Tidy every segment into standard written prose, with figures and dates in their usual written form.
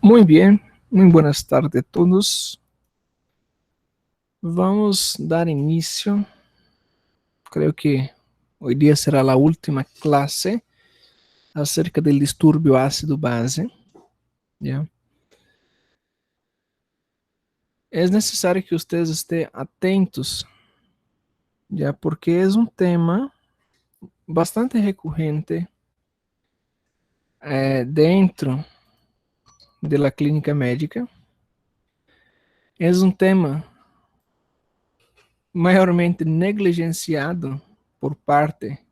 Muy bien, muy buenas tardes a todos. Vamos dar inicio. Creo que hoy día será la última clase acerca del disturbio ácido-base. ¿Ya? Es necesario que ustedes estén atentos, ya, porque es un tema bastante recurrente dentro de la clínica médica. Es un tema mayormente negligenciado por parte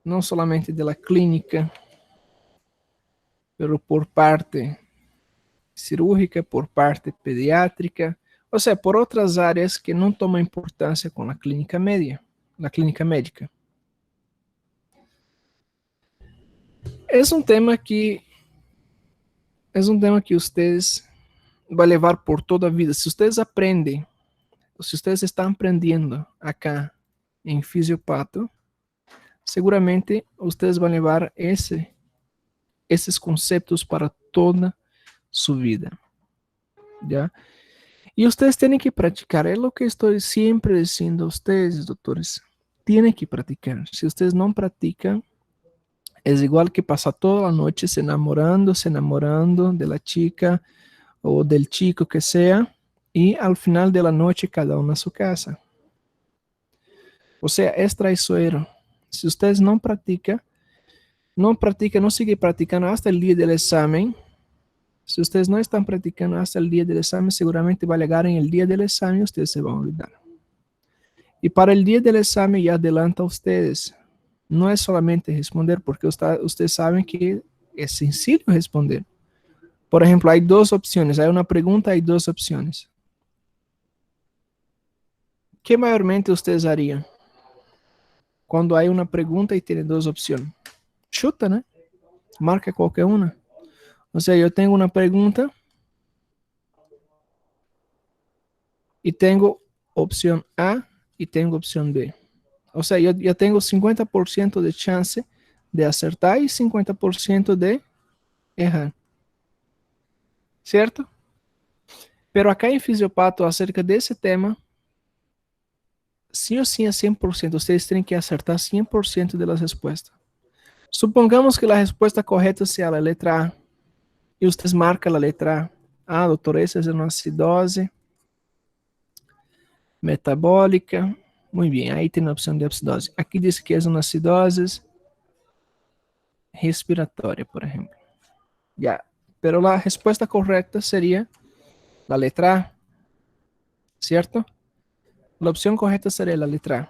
não somente de la clínica, pero por parte cirúrgica, por parte pediátrica, ou seja, por outras áreas que não tomam importância com a clínica média, na clínica médica. É um tema que vocês vão levar por toda a vida. Se vocês aprendem, se vocês estão aprendendo acá em Fisiopato, seguramente vocês vão levar esses conceitos para toda sua vida. ¿Ya? Y ustedes tienen que practicar, es lo que estoy siempre diciendo a ustedes, doctores. Tienen que practicar. Si ustedes no practican, es igual que pasa toda la noche se enamorando de la chica o del chico que sea, y al final de la noche cada uno a su casa. O sea, es traicionero. Si ustedes no practican, no siguen practicando hasta el día del examen. Si ustedes no están practicando hasta el día del examen, seguramente va a llegar en el día del examen y ustedes se van a olvidar. Y para el día del examen ya adelanta a ustedes. No es solamente responder, porque ustedes saben que es sencillo responder. Por ejemplo, hay dos opciones. Hay una pregunta, hay dos opciones. ¿Qué mayormente ustedes harían cuando hay una pregunta y tiene dos opciones? Chuta, ¿no? Marca cualquier una. O sea, yo tengo una pregunta y tengo opción A y tengo opción B. O sea, yo tengo 50% de chance de acertar y 50% de errar. Certo? Pero acá em Fisiopato, acerca desse tema, sim ou sim é 100%. Vocês têm que acertar 100% das respostas. Supongamos que a resposta correta seja a letra A. E vocês marcam a letra A. Ah, doutor, essa é uma acidose metabólica. Muito bem, aí tem a opção de acidose. Aqui diz que é uma acidose respiratória, por exemplo. Já. Pero a resposta correta seria a letra A. Certo? A opção correta seria a letra A.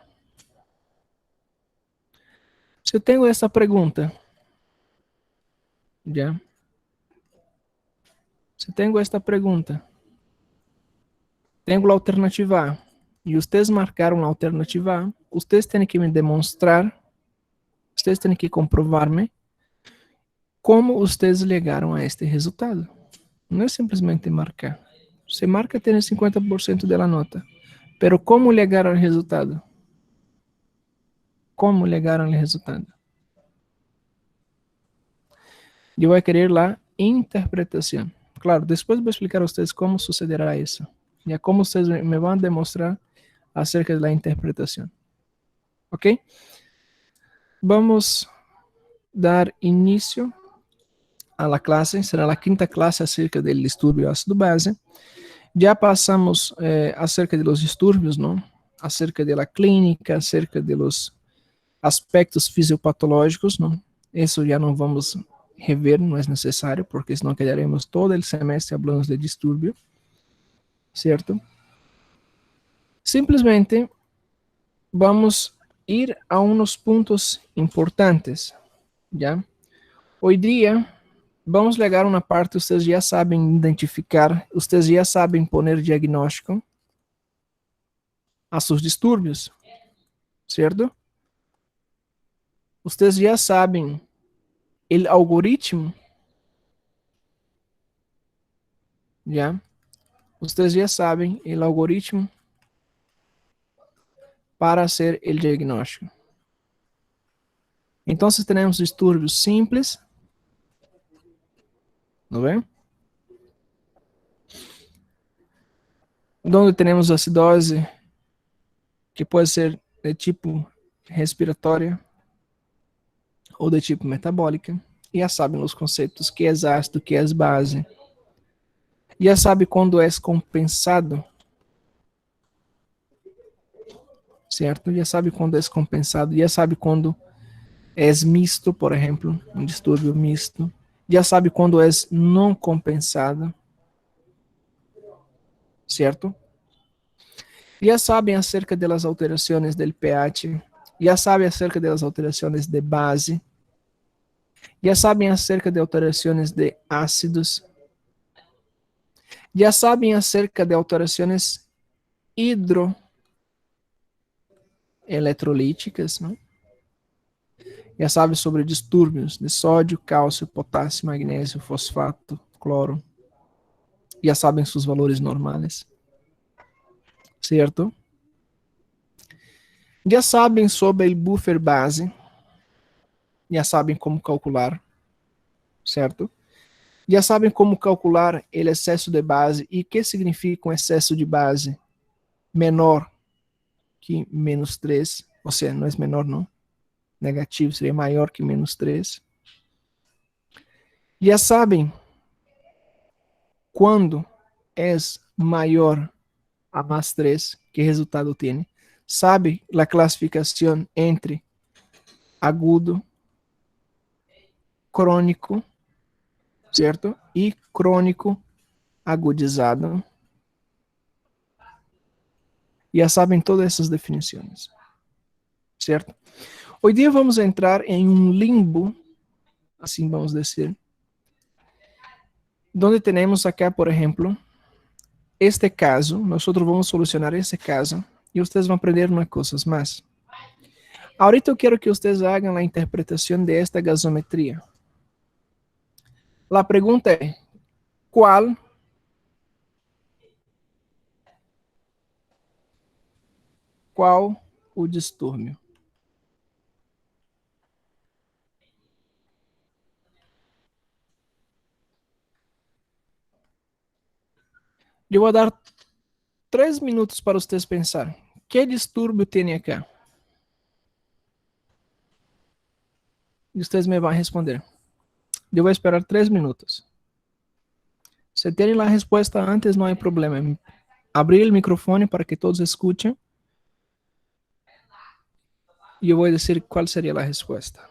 Se eu tenho essa pergunta, já. Se tenho esta pergunta, tenho a alternativa A, e vocês marcaram a alternativa A, vocês têm que me demonstrar, vocês têm que comprovar-me como vocês chegaram a este resultado. Não é simplesmente marcar. Você marca, tem 50% da nota. Pero como chegaram ao resultado? Como chegaram ao resultado? Eu vou querer a interpretação. Claro, depois vou explicar a vocês como sucederá isso. E como vocês me vão demonstrar acerca da interpretação. Ok? Vamos dar início a la clase. Será a quinta clase acerca do distúrbio ácido-base. Já passamos acerca de los distúrbios, não? Acerca da clínica, acerca de los aspectos fisiopatológicos, não? Isso já não vamos rever, não é necessário, porque senão quedaremos todo o semestre falando de distúrbio, certo? Simplesmente vamos ir a unos pontos importantes, já? Hoje dia vamos chegar a uma parte, vocês já sabem identificar, vocês já sabem poner diagnóstico a seus distúrbios, certo? Vocês já sabem o algoritmo, já? Vocês já sabem o algoritmo para hacer o diagnóstico. Então, temos distúrbios simples, ¿no ven? Onde temos acidose, que pode ser de tipo respiratória ou de tipo metabólica. Já sabem os conceitos, que é ácido, que é base. Já sabe quando é compensado, certo? Já sabe quando é compensado, já sabe quando é misto, por exemplo, um distúrbio misto. Já sabe quando é não compensado, certo? Já sabem acerca das alterações do pH, já sabem acerca das alterações de base, já sabem acerca de alterações de ácidos, já sabem acerca de alterações hidroeletrolíticas, não? Já sabem sobre distúrbios de sódio, cálcio, potássio, magnésio, fosfato, cloro. Já sabem seus valores normais, certo? Já sabem sobre o buffer base, já sabem como calcular, certo? Já sabem como calcular o excesso de base e o que significa um excesso de base menor que menos 3, ou seja, não é menor não, negativo seria maior que menos 3. Já sabem quando é maior a mais 3, que resultado tem. Sabe a classificação entre agudo, crônico, certo? E crônico agudizado. Já sabem todas essas definições, certo? Hoje dia vamos entrar em um limbo, assim vamos dizer, donde temos acá, por exemplo, este caso, nós vamos solucionar esse caso e vocês vão aprender umas coisas mais. Ahorita eu quero que vocês hagam a interpretação de esta gasometria. A pergunta é, qual o distúrbio? Eu vou dar 3 minutos para vocês pensar. Que distúrbio tem aqui? E vocês me vão responder. Eu vou esperar 3 minutos. Se terem a resposta antes, não há problema. Abrir o microfone para que todos escutem. E eu vou dizer qual seria a resposta.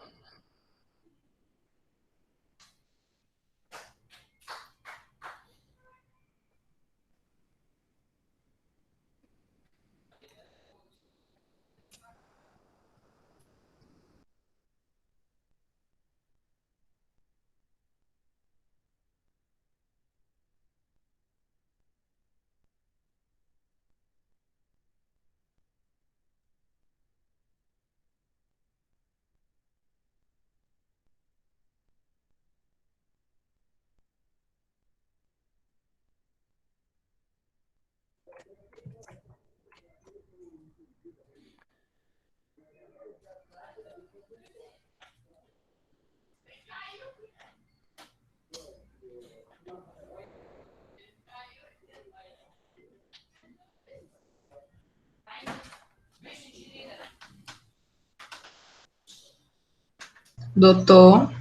Doutor,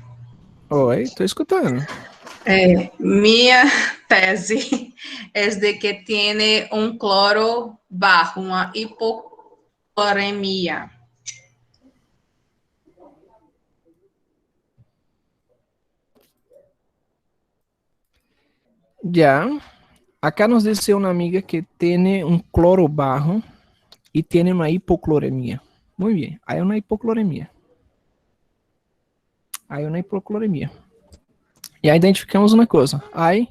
Oi, estou escutando. minha tese é de que tem um cloro bajo, uma hipocloremia. Já. Acá nos dice uma amiga que tem um cloro bajo e tem uma hipocloremia. Muito bem, aí é uma hipocloremia. Aí é uma hipocloremia. E aí identificamos uma coisa. Aí,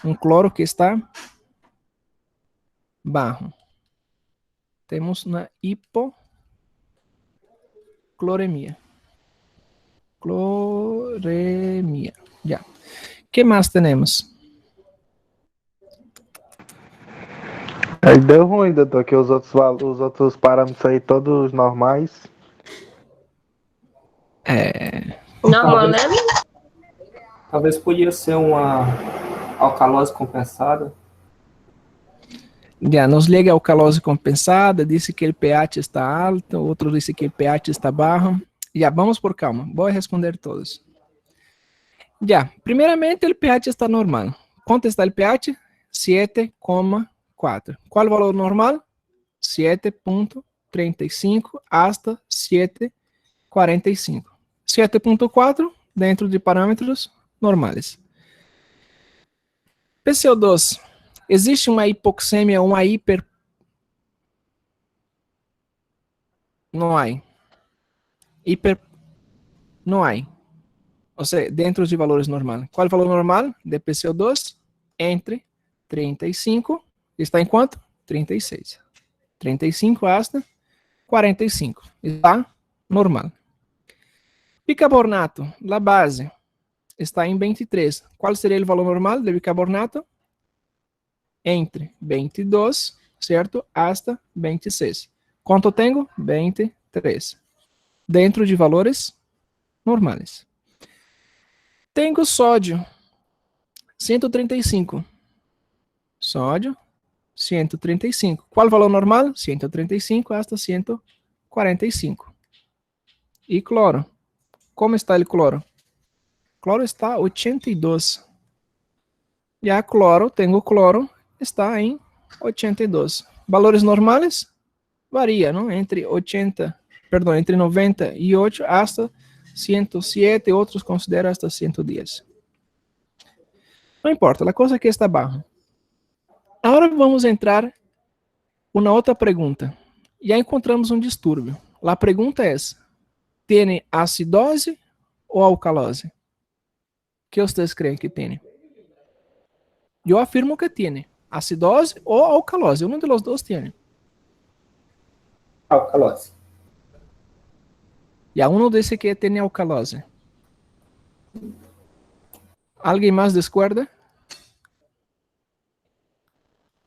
um cloro que está bajo. Temos uma hipocloremia. Cloremia. Já. Que mais temos? Aí deu ruim, doutor, que os outros parâmetros aí todos normais. Normal, né? Talvez podia ser uma alcalose compensada. Ya, nos llega a alcalose compensada, dice que el pH está alto, otro dice que el pH está bajo. Ya, vamos por calma, voy a responder todos. Ya, primeramente el pH está normal. ¿Cuánto está el pH? 7,4. ¿Cuál valor normal? 7,35 hasta 7,45. 7,4 dentro de parámetros normais. PCO2. Existe uma hipoxemia, uma hiper... Não há. Hiper... Não há. Ou seja, dentro de valores normais. Qual é o valor normal de PCO2? Entre 35, está em quanto? 36. 35 hasta 45. Está normal. Bicarbonato, a base, está em 23. Qual seria o valor normal de bicarbonato? Entre 22, certo? Hasta 26. Quanto tenho? 23. Dentro de valores normais. Tenho sódio, 135. Sódio, 135. Qual o valor normal? 135 hasta 145. E cloro. Como está o cloro? Cloro está 82. Já cloro, tenho cloro, está em 82. Valores normais? Varia, não? Entre 98 hasta 107, outros consideram hasta 110. Não importa, a coisa é que está baixo. Agora vamos entrar uma outra pergunta. Já encontramos um distúrbio. A pergunta é: tem acidose ou alcalose? O que vocês creem que tem? Eu afirmo que tem acidose ou alcalose. Um dos dois tem. Alcalose. E a um diz que tem alcalose. Alguém mais discorda?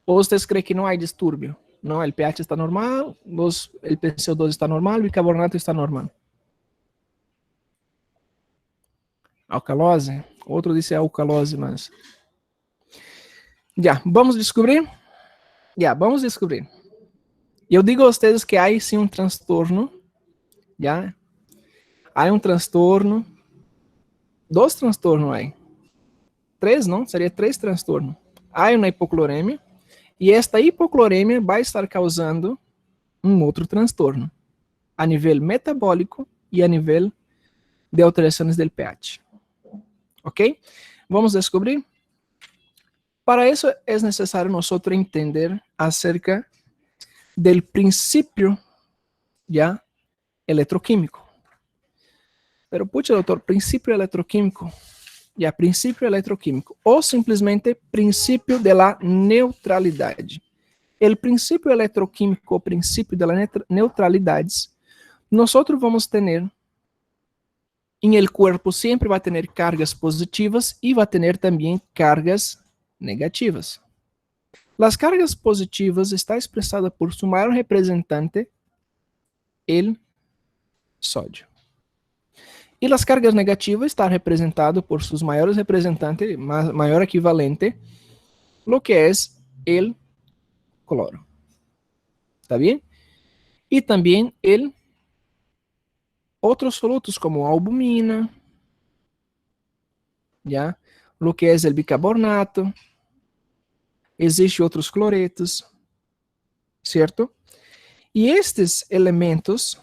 Ou vocês creem que não há distúrbio? Não, o pH está normal, o PCO2 está normal, o bicarbonato está normal. Alcalose? Outro disse alcalose, mas... Já, vamos descobrir? Já, vamos descobrir. Eu digo a vocês que há sim um transtorno, já? Há um transtorno, 2 transtornos aí. 3, não? Seria 3 transtornos. Há uma hipocloremia, e esta hipocloremia vai estar causando um outro transtorno, a nível metabólico e a nível de alterações do pH. Ok? Vamos descobrir? Para isso é necessário nós entender acerca do princípio já eletroquímico. Pero, puxa, doutor, princípio eletroquímico. Já, princípio eletroquímico. Ou simplesmente princípio da neutralidade. O princípio eletroquímico, o princípio da neutralidade, nós vamos ter em el cuerpo sempre vai ter cargas positivas e vai ter também cargas negativas. As cargas positivas está expressada por seu maior representante, el sódio. E as cargas negativas está representado por seus maiores representantes, maior equivalente, lo que é el cloro. ¿Está bem? E também el outros solutos como albumina, já, lo que é o bicarbonato, existem outros cloretos, certo? E estes elementos,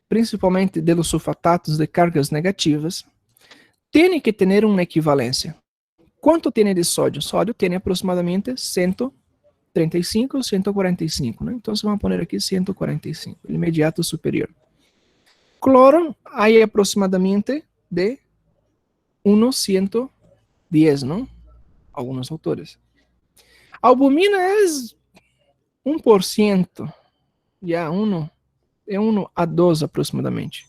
principalmente de los sulfatatos de cargas negativas, têm que ter uma equivalência. Quanto tem de sódio? Sódio tem aproximadamente 135 ou 145, né? Então, vamos pôr aqui 145, o imediato superior. Cloro, aí aproximadamente de 110, não? Alguns autores. Albumina é 1%, já 1 a 12 aproximadamente.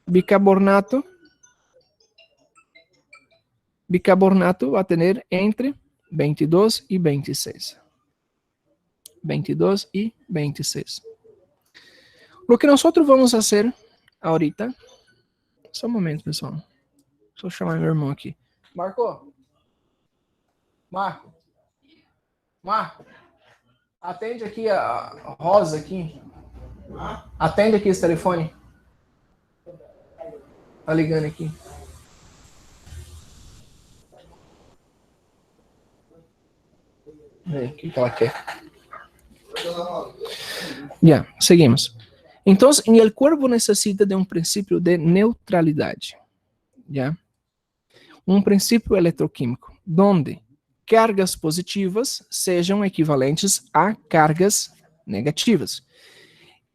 Bicarbonato vai ter entre 22 e 26. 22 e 26. O que nós vamos fazer ahorita, só um momento, pessoal. Só chamar meu irmão aqui. Marco, Marco, atende aqui a Rosa aqui. Atende aqui esse telefone. Tá ligando aqui. O que ela quer? Ya, seguimos. Então, o corpo necessita de um princípio de neutralidade. Ya? Um princípio eletroquímico, onde cargas positivas sejam equivalentes a cargas negativas.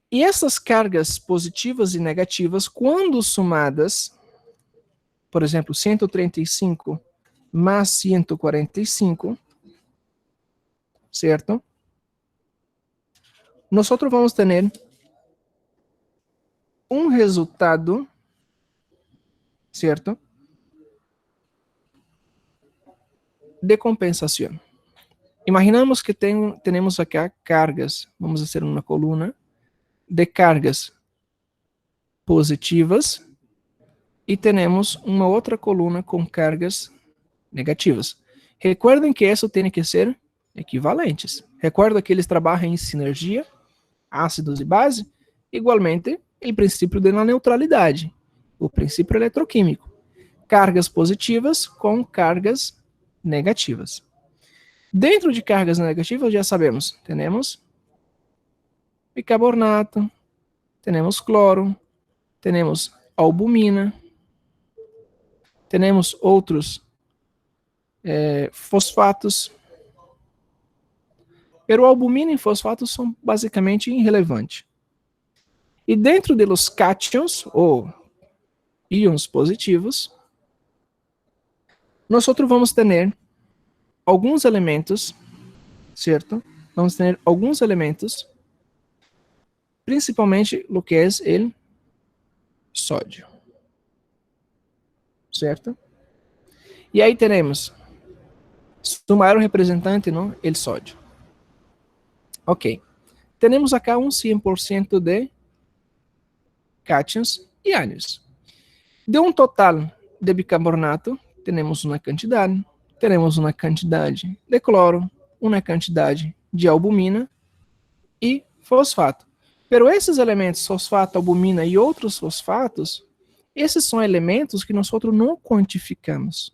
E essas cargas positivas e negativas, quando somadas, por exemplo, 135 mais 145, certo? Nós vamos ter um resultado, certo? De compensação. Imaginamos que temos aqui cargas, vamos fazer uma coluna de cargas positivas e temos uma outra coluna com cargas negativas. Recuerden que isso tem que ser equivalentes. Recuerda que eles trabalham em sinergia, ácidos e base, igualmente o princípio da neutralidade, o princípio eletroquímico. Cargas positivas com cargas negativas. Dentro de cargas negativas, já sabemos, temos bicarbonato, temos cloro, temos albumina, temos outros fosfatos. Pero albumina e fosfatos são basicamente irrelevantes. E dentro de los cátions, ou íons positivos, nós vamos ter alguns elementos, certo? Vamos ter alguns elementos, principalmente o que é o sódio, certo? E aí teremos o maior representante, não? O sódio. Ok. Temos acá um 100% de cátions e ânions. De um total de bicarbonato, temos uma quantidade de cloro, uma quantidade de albumina e fosfato. Pero esses elementos, fosfato, albumina e outros fosfatos, esses são elementos que nós não quantificamos.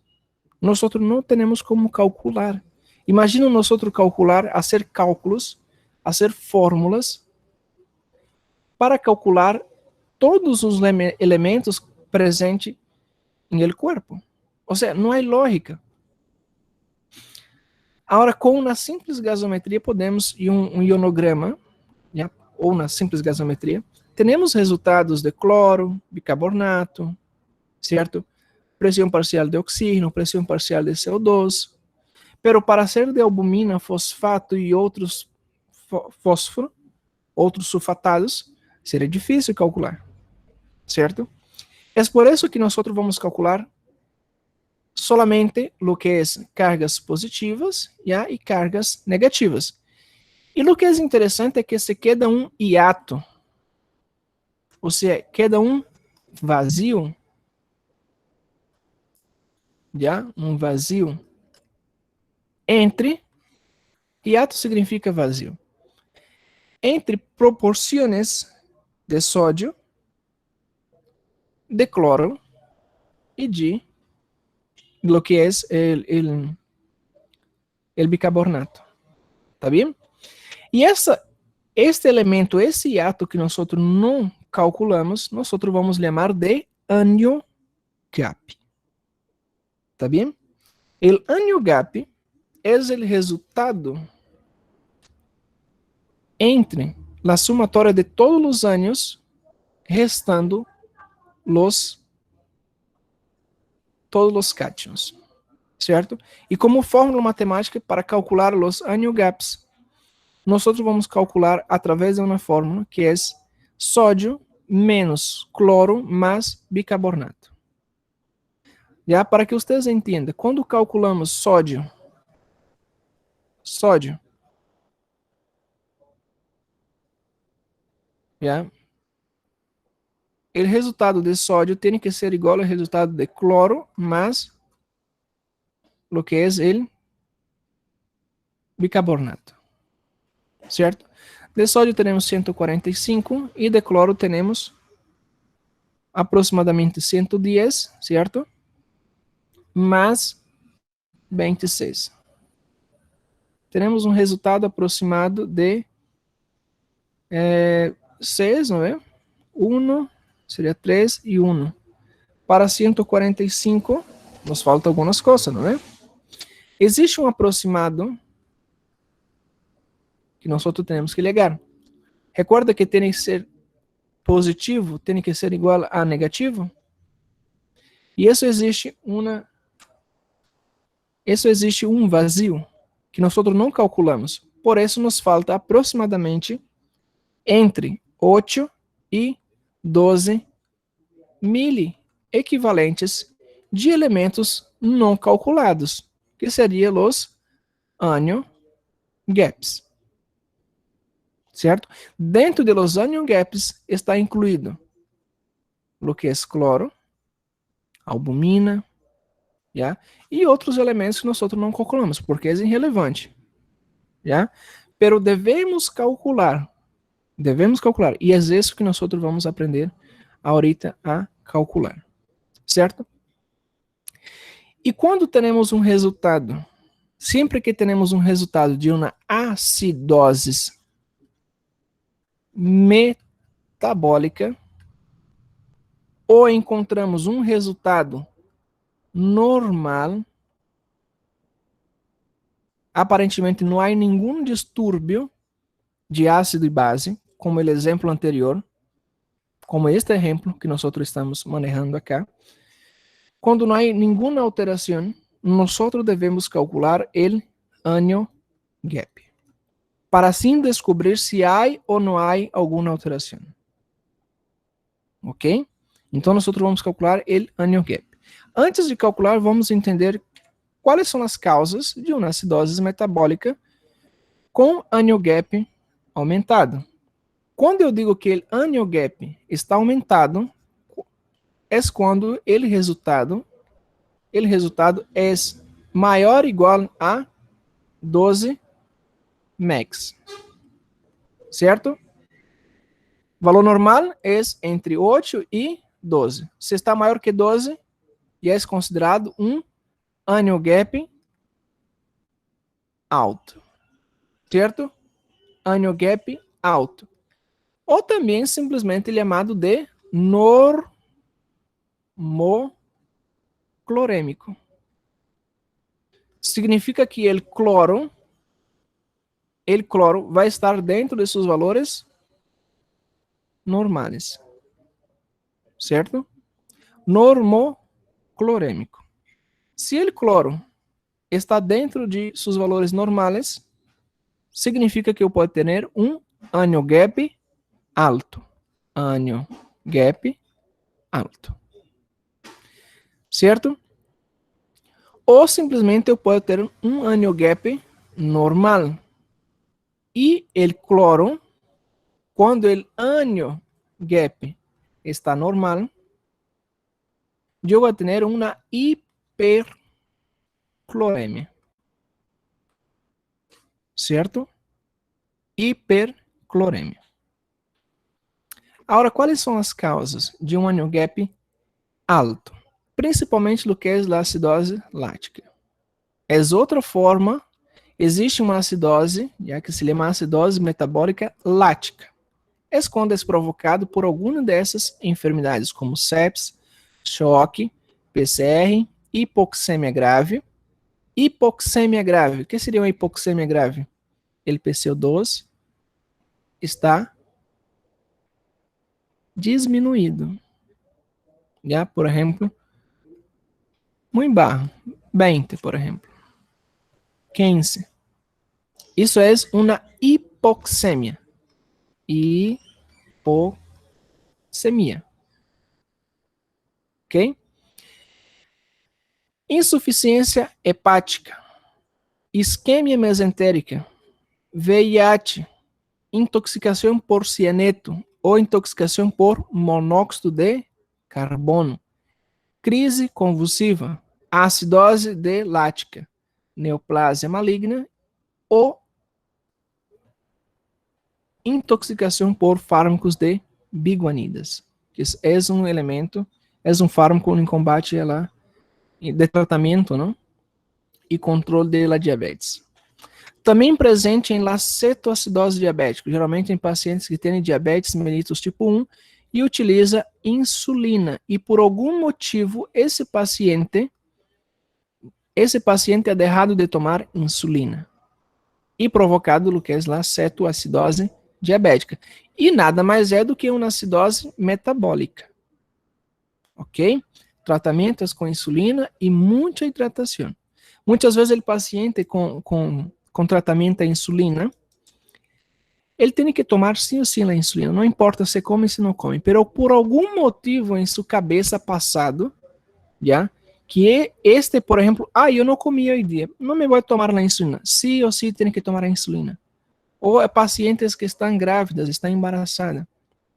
Nós não temos como calcular. Imagina nós calcular, fazer cálculos, fazer fórmulas para calcular todos os elementos presentes no corpo. Ou seja, não há lógica. Agora, com uma simples gasometria, podemos, e um ionograma, né, ou na simples gasometria, temos resultados de cloro, bicarbonato, certo? Pressão parcial de oxígeno, pressão parcial de CO2. Pero para ser de albumina, fosfato e outros fósforo, outros sulfatados, seria difícil calcular, certo? É por isso que nós vamos calcular solamente o que é cargas positivas e cargas negativas. E o que é interessante é que se queda um hiato, ou seja, queda um vazio, um vazio entre, hiato significa vazio, entre proporções de sódio, de cloro e de lo que é el bicarbonato. ¿Tá bem? E este elemento, esse hiato que nós não calculamos, nós vamos chamar de annual gap. ¿Tá bem? O annual gap é o resultado entre a somatória de todos os anos, restando todos os cátions, certo? E como fórmula matemática para calcular os annual gaps, nós vamos calcular através de uma fórmula que é sódio menos cloro mais bicarbonato. Já para que vocês entendam, quando calculamos sódio, já, o resultado de sódio tem que ser igual ao resultado de cloro mais o que é bicarbonato, certo? De sódio temos 145 e de cloro temos aproximadamente 110, certo? Mais 26. Teremos um resultado aproximado de 6, não é? 1, seria 3 e 1. Para 145, nos falta algumas coisas, não é? Existe um aproximado que nós temos que ligar. Recorda que tem que ser positivo, tem que ser igual a negativo? E isso existe um vazio que nós não calculamos. Por isso nos falta aproximadamente entre 8 e 12 miliequivalentes de elementos não calculados, que seriam os anion gaps. Certo? Dentro de los anion gaps está incluído o que é cloro, albumina, já? E outros elementos que nós não calculamos, porque é irrelevante. Já? Pero devemos calcular, e é isso que nós vamos aprender ahorita a calcular. Certo? E quando temos um resultado, sempre que temos um resultado de uma acidose metabólica, ou encontramos um resultado normal, aparentemente não há nenhum distúrbio de ácido e base, como o exemplo anterior, como este exemplo que nós estamos manejando acá. Quando não há nenhuma alteração, nós devemos calcular o anion gap, para assim descobrir se há ou não há alguma alteração. Ok? Então, nós vamos calcular o anion gap. Antes de calcular, vamos entender quais são as causas de uma acidose metabólica com anion gap aumentado. Quando eu digo que o anion gap está aumentado, é quando o resultado é maior ou igual a 12 mex. Certo? Valor normal é entre 8 e 12. Se está maior que 12, já é considerado um anion gap alto. Certo? Anion gap alto. Ou também simplesmente ele é chamado de normoclorêmico. Significa que o cloro vai estar dentro de seus valores normais. Certo? Normoclorêmico. Se o cloro está dentro de seus valores normais, significa que eu posso ter um anion gap alto. Anion gap alto. Certo? Ou simplesmente eu posso ter um anion gap normal. E o cloro, quando o anion gap está normal, eu vou ter uma hipercloremia. Certo? Hipercloremia. Agora, quais são as causas de um anion gap alto? Principalmente o que é a acidose lática. É outra forma, existe uma acidose, já que se chama acidose metabólica lática. É quando é provocado por alguma dessas enfermidades, como sepsis, choque, PCR, hipoxemia grave. Hipoxemia grave. O que seria uma hipoxemia grave? El PCO2 está diminuído. Já, por exemplo, muito baixo. 20, por exemplo. 15. Isso é uma hipoxemia. Hipoxemia. Ok? Insuficiência hepática. Isquemia mesentérica. VIH. Intoxicação por cianeto ou intoxicação por monóxido de carbono. Crise convulsiva. Acidose de lática. Neoplásia maligna o intoxicação por fármacos de biguanidas, que é um elemento, é um fármaco em combate de tratamento, não? E controle da diabetes. Também presente em la cetoacidose diabética, geralmente em pacientes que têm diabetes mellitus tipo 1 e utiliza insulina. E por algum motivo, esse paciente é deixado de tomar insulina. E provocado o que é a cetoacidose diabética. E nada mais é do que uma acidose metabólica. Ok? Tratamentos com insulina e muita hidratação. Muitas vezes o paciente com tratamento à insulina, ele tem que tomar sim ou sim a insulina, não importa se come ou se não come, pero por algum motivo em sua cabeça passado, já, que por exemplo, eu não comi hoje dia, não me vou tomar a insulina, sim ou sim tem que tomar a insulina. Ou pacientes que estão grávidas, estão embaraçadas,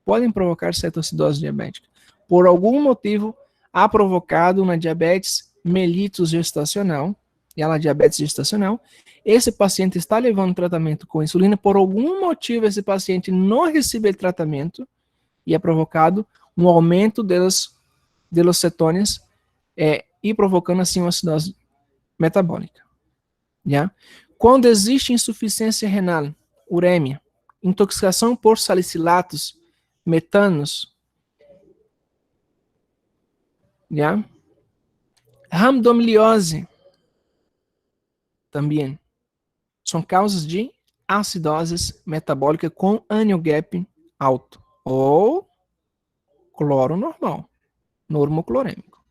podem provocar cetoacidose diabética. Por algum motivo, há provocado uma diabetes mellitus gestacional, e ela diabetes gestacional, esse paciente está levando tratamento com insulina, por algum motivo esse paciente não recebe o tratamento e é provocado um aumento dos cetones e provocando assim uma acidose metabólica. Já? Quando existe insuficiência renal, uremia, intoxicação por salicilatos, metanos, já? Rhabdomyoliose também são causas de acidoses metabólica com anion gap alto ou cloro normal, normoclorêmico.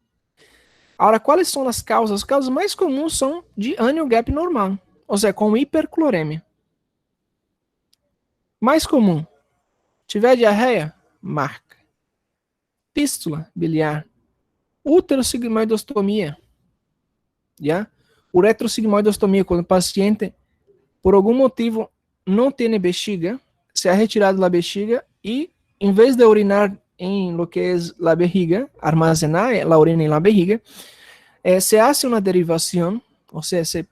Agora, quais são as causas? As causas mais comuns são de anion gap normal, ou seja, com hipercloremia. Mais comum, tiver diarreia, marca. Fístula biliar, uterosigmoidostomia, já? Uretrosigmoidostomia, quando o paciente por algum motivo não tem bexiga, se é retirado da bexiga e, em vez de urinar em lo que é a barriga, armazenar a urina em la barriga, se hace uma derivação, ou seja, se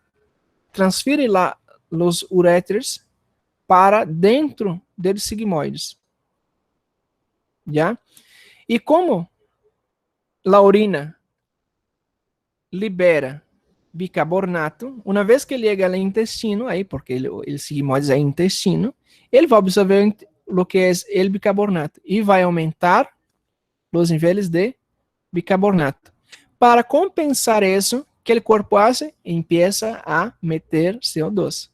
transfere lá os uréteres para dentro dos sigmoides. Já? E como a urina libera bicarbonato, uma vez que ele chega ao intestino, aí, porque o sigmoides é intestino, ele vai absorver o que é o bicarbonato e vai aumentar os níveis de bicarbonato. Para compensar isso, que o corpo hace? Empieza a meter CO2.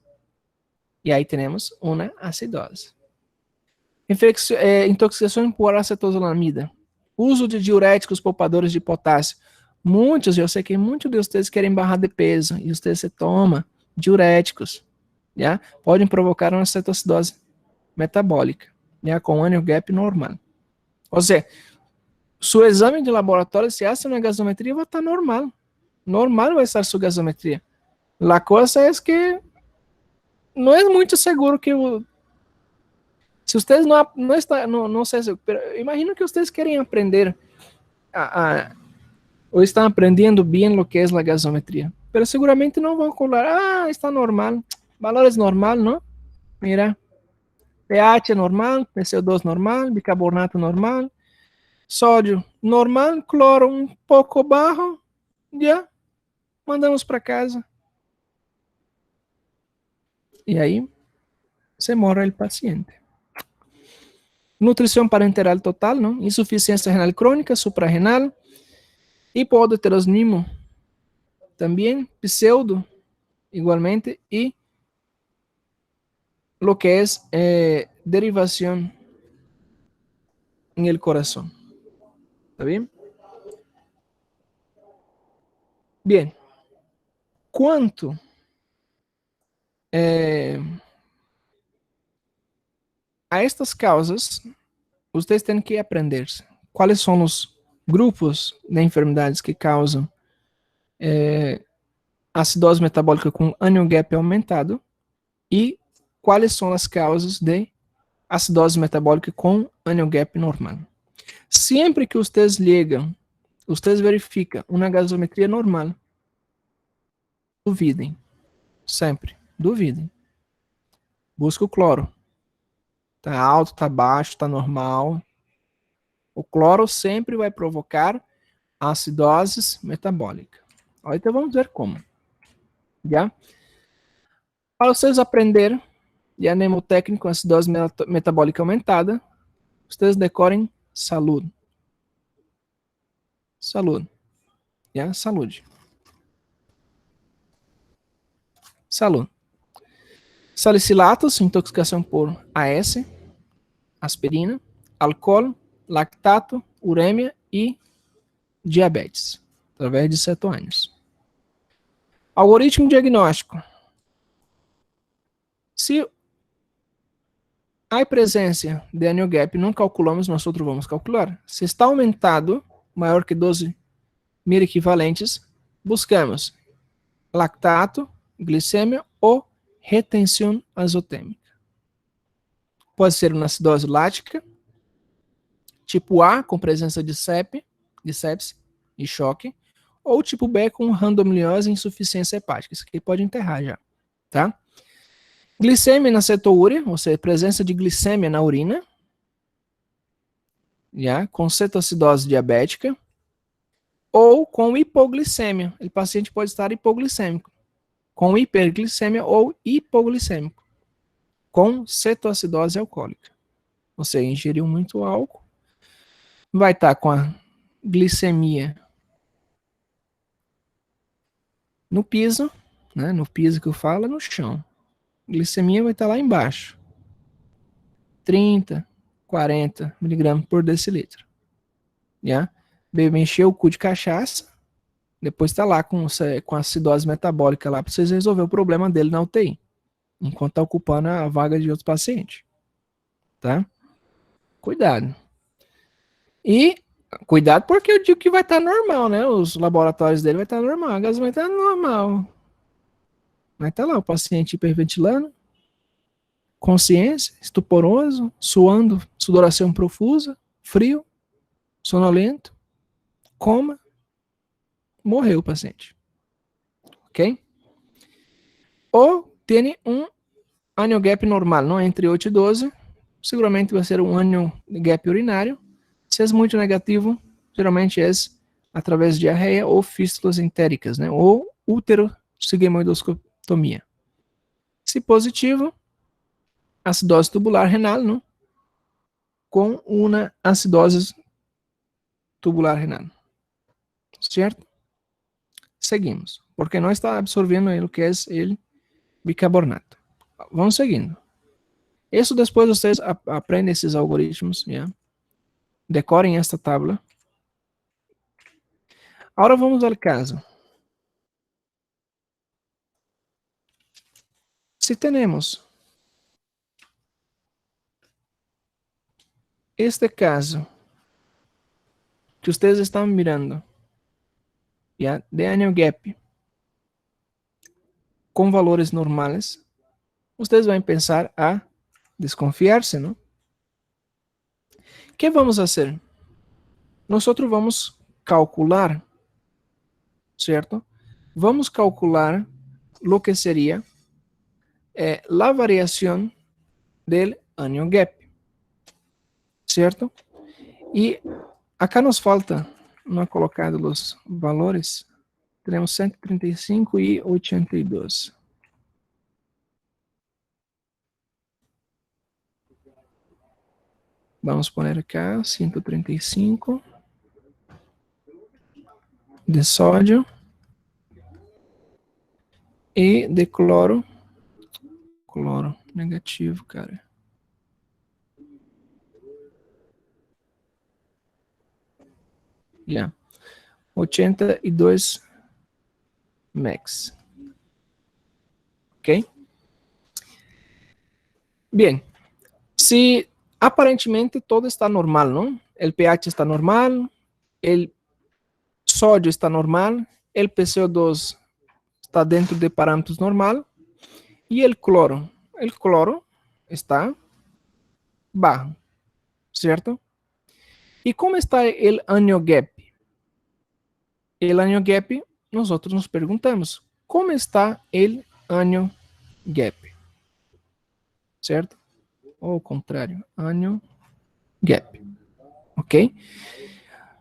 E aí temos uma acidose. Intoxicação por acetozolamida. Uso de diuréticos poupadores de potássio. Eu sei que muitos de vocês querem barrar de peso e vocês se tomam diuréticos, já? Podem provocar uma cetoacidose metabólica, já? Com anion gap normal. Ou seja, seu exame de laboratório, se hace uma gasometria, vai estar normal. Normal vai estar sua gasometria. A coisa é que não é muito seguro que se vocês não sei, imagino que vocês querem aprender ou estão aprendendo bem o que é a gasometria, mas seguramente não vão colar, está normal, valores normal, não? Mira, pH normal, PCO2 normal, bicarbonato normal, sódio normal, cloro um pouco baixo, já, mandamos para casa. E aí, se morre o paciente. Nutrição parenteral total, não? Insuficiência renal crônica, suprarrenal, hipoaldosteronismo também, pseudo, igualmente, e lo que es derivación en el corazón. ¿Está bien? Bien. Quanto a estas causas, vocês têm que aprender quais são os grupos de enfermidades que causam acidose metabólica com anion gap aumentado e quais são as causas de acidose metabólica com anion gap normal. Sempre que vocês ligam, vocês verificam uma gasometria normal, duvidem. Sempre, duvidem. busca o cloro. Tá alto, tá baixo, tá normal. O cloro sempre vai provocar acidose metabólica. Então vamos ver como. Já? Para vocês aprenderem de anemotécnico acidose metabólica aumentada, vocês decorem saúde. Saúde. Já? Saúde. Saúde. Salicilatos, intoxicação por AS, aspirina, álcool, lactato, uremia e diabetes, através de cetônios. Algoritmo diagnóstico. Se há presença de annual gap, não calculamos, nós outros vamos calcular. Se está aumentado, maior que 12 mil equivalentes, buscamos lactato, glicemia ou retenção azotêmica. Pode ser uma acidose lática, tipo A, com presença de sepse e choque, ou tipo B, com randomiliose e insuficiência hepática. Isso aqui pode enterrar já, tá? Glicemia na cetoúria, ou seja, presença de glicemia na urina, já, com cetoacidose diabética, ou com hipoglicemia. O paciente pode estar hipoglicêmico, com hiperglicemia ou hipoglicêmico, com cetoacidose alcoólica. Você ingeriu muito álcool, vai estar com a glicemia no piso, né? No piso que eu falo, no chão. Glicemia vai estar lá embaixo. 30, 40 miligramas por decilitro. Já? Bebe, encheu o cu de cachaça, depois está lá com acidose metabólica lá para vocês resolver o problema dele na UTI, enquanto está ocupando a vaga de outro paciente. Tá? Cuidado. E cuidado porque eu digo que vai estar normal, né? Os laboratórios dele vai estar normal, a gás vai estar normal. Vai estar lá o paciente hiperventilando, consciência, estuporoso, suando, sudoração profusa, frio, sonolento, coma, morreu o paciente. Ok? Ou tem um annual gap normal, não entre 8 e 12, seguramente vai ser um annual gap urinário. Se é muito negativo, geralmente é através de diarreia ou fístulas entéricas, né? Ou útero-sigmoidoscopia. Se positivo, acidose tubular renal, não? Com uma acidose tubular renal. Certo? Seguimos. Porque não está absorvendo o que é o bicarbonato. Vamos seguindo. Isso depois vocês aprendem esses algoritmos, yeah? Decorem esta tabla. Agora vamos ao caso. Se temos este caso que vocês estão mirando, yeah, de annual gap com valores normais, vocês vão pensar a desconfiar-se, não? O que vamos fazer? Nós vamos calcular, certo? Vamos calcular lo que seria a variação del annual gap, certo? E acá nos falta, não é colocado os valores, temos 135 e 82. Vamos pôr acá 135 de sódio e de cloro. Cloro negativo, cara. Yeah. 82 max. Ok? Bien. Se aparentemente todo está normal, não? O pH está normal, o sódio está normal, o PCO2 está dentro de parâmetros normal e o cloro está bajo, certo? E como está o annual gap? O annual gap, nós nos perguntamos, como está o annual gap? certo? Ou ao contrário, annual gap, ok?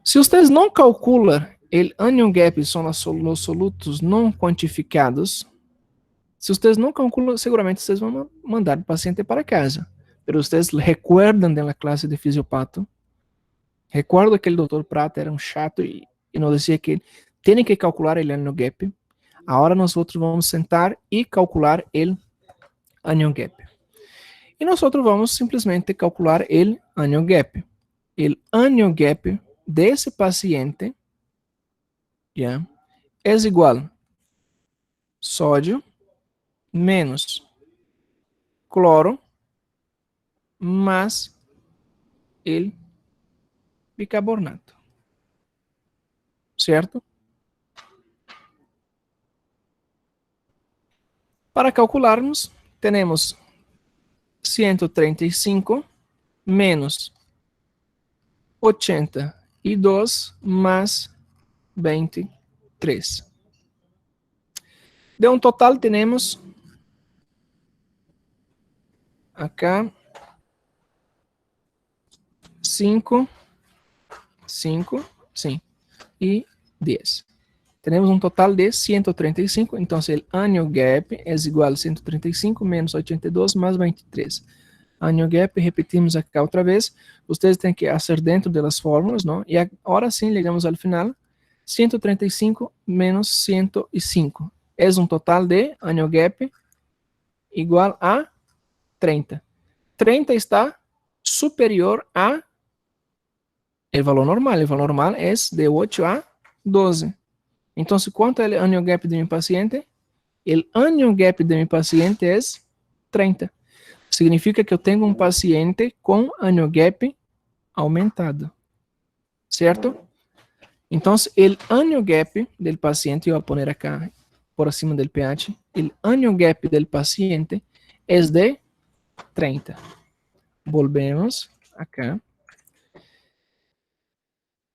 Se vocês não calculam o annual gap, são os solutos não quantificados, se vocês não calculam, seguramente vocês vão mandar o paciente para casa. Mas vocês recuerdan da classe de fisiopato, recuerdo que o Dr. Prata era um chato e nos dizia que tem que calcular o annual gap. Agora nós vamos sentar e calcular o annual gap. E nós vamos simplesmente calcular o annual gap. O annual gap desse paciente, yeah, é igual sódio menos cloro mais o bicarbonato, certo? Para calcularmos, temos 135 menos 82 mais 23. De um total, temos acá 5, sim, e 10. Temos um total de 135, então o annual gap é igual a 135 menos 82 mais 23. Annual gap, repetimos acá outra vez, vocês têm que fazer dentro das fórmulas, não? E agora sim, chegamos ao final, 135 menos 105. É um total de annual gap igual a 30. 30 está superior a o valor normal. O valor normal é de 8 a 12. Então, quanto é o annual gap de meu paciente? O annual gap de meu paciente é 30. Significa que eu tenho um paciente com annual gap aumentado. Certo? Então, o annual gap do paciente, eu vou pôr acá por cima do pH, o annual gap do paciente é de 30. Volvemos acá.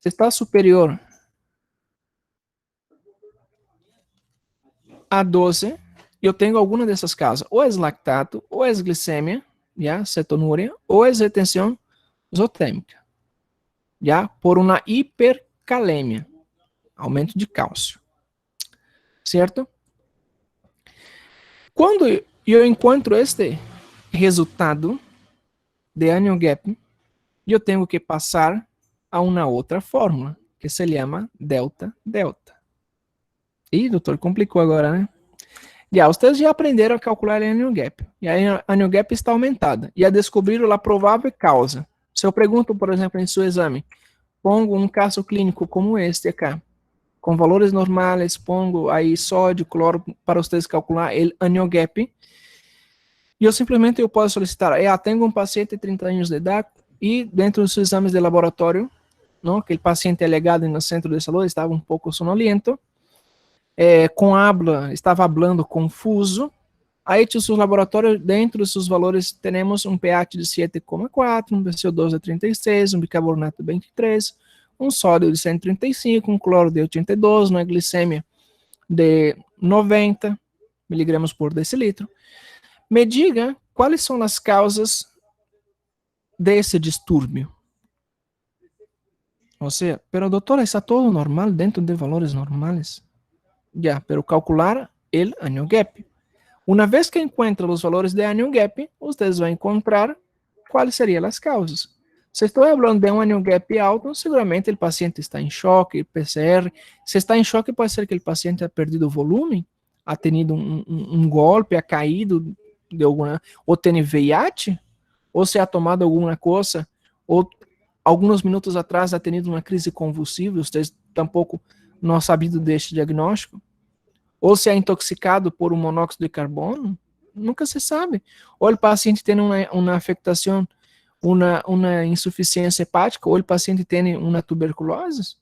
Se está superior a 12, eu tenho alguma dessas causas. Ou é lactato, ou é glicemia, já, cetonúria, ou é retenção isotérmica, já, por uma hipercalemia, aumento de cálcio. Certo? Quando eu encontro este resultado de annual gap, eu tenho que passar a uma outra fórmula, que se chama delta-delta. Ih, doutor, complicou agora, né? Já, vocês já aprenderam a calcular o annual gap. E a annual gap está aumentada. E a descobriram a provável causa. Se eu pergunto, por exemplo, em seu exame, pongo um caso clínico como este acá, com valores normais, pongo aí sódio, cloro, para vocês calcular o annual gap, e eu simplesmente posso solicitar, tenho um paciente de 30 anos de idade, e dentro dos seus exames de laboratório, não, que o paciente alegado no centro de saúde estava um pouco sonolento, estava hablando confuso. Aí, os seus laboratórios, dentro dos seus valores, temos um pH de 7,4, um CO2 de 36, um bicarbonato de 23, um sódio de 135, um cloro de 82, uma glicemia de 90 miligramas por decilitro. Me diga quais são as causas desse distúrbio. Ou seja, pero doutor, está todo normal dentro de valores normais. Ya, pero calcular el annual gap. Uma vez que encuentra os valores de annual gap, vocês vão encontrar quais seriam as causas. Se estou falando de um annual gap alto, seguramente o paciente está em choque, PCR. Se está em choque, pode ser que o paciente ha perdido volume, ha tenido um golpe, ha caído de alguma, ou tem VIH, ou se ha tomado alguma coisa, ou alguns minutos atrás ha tenido uma crise convulsiva, vocês tampouco não sabido deste diagnóstico, ou se é intoxicado por um monóxido de carbono, nunca se sabe. Ou o paciente tem uma afectação, uma insuficiência hepática, ou o paciente tem uma tuberculose,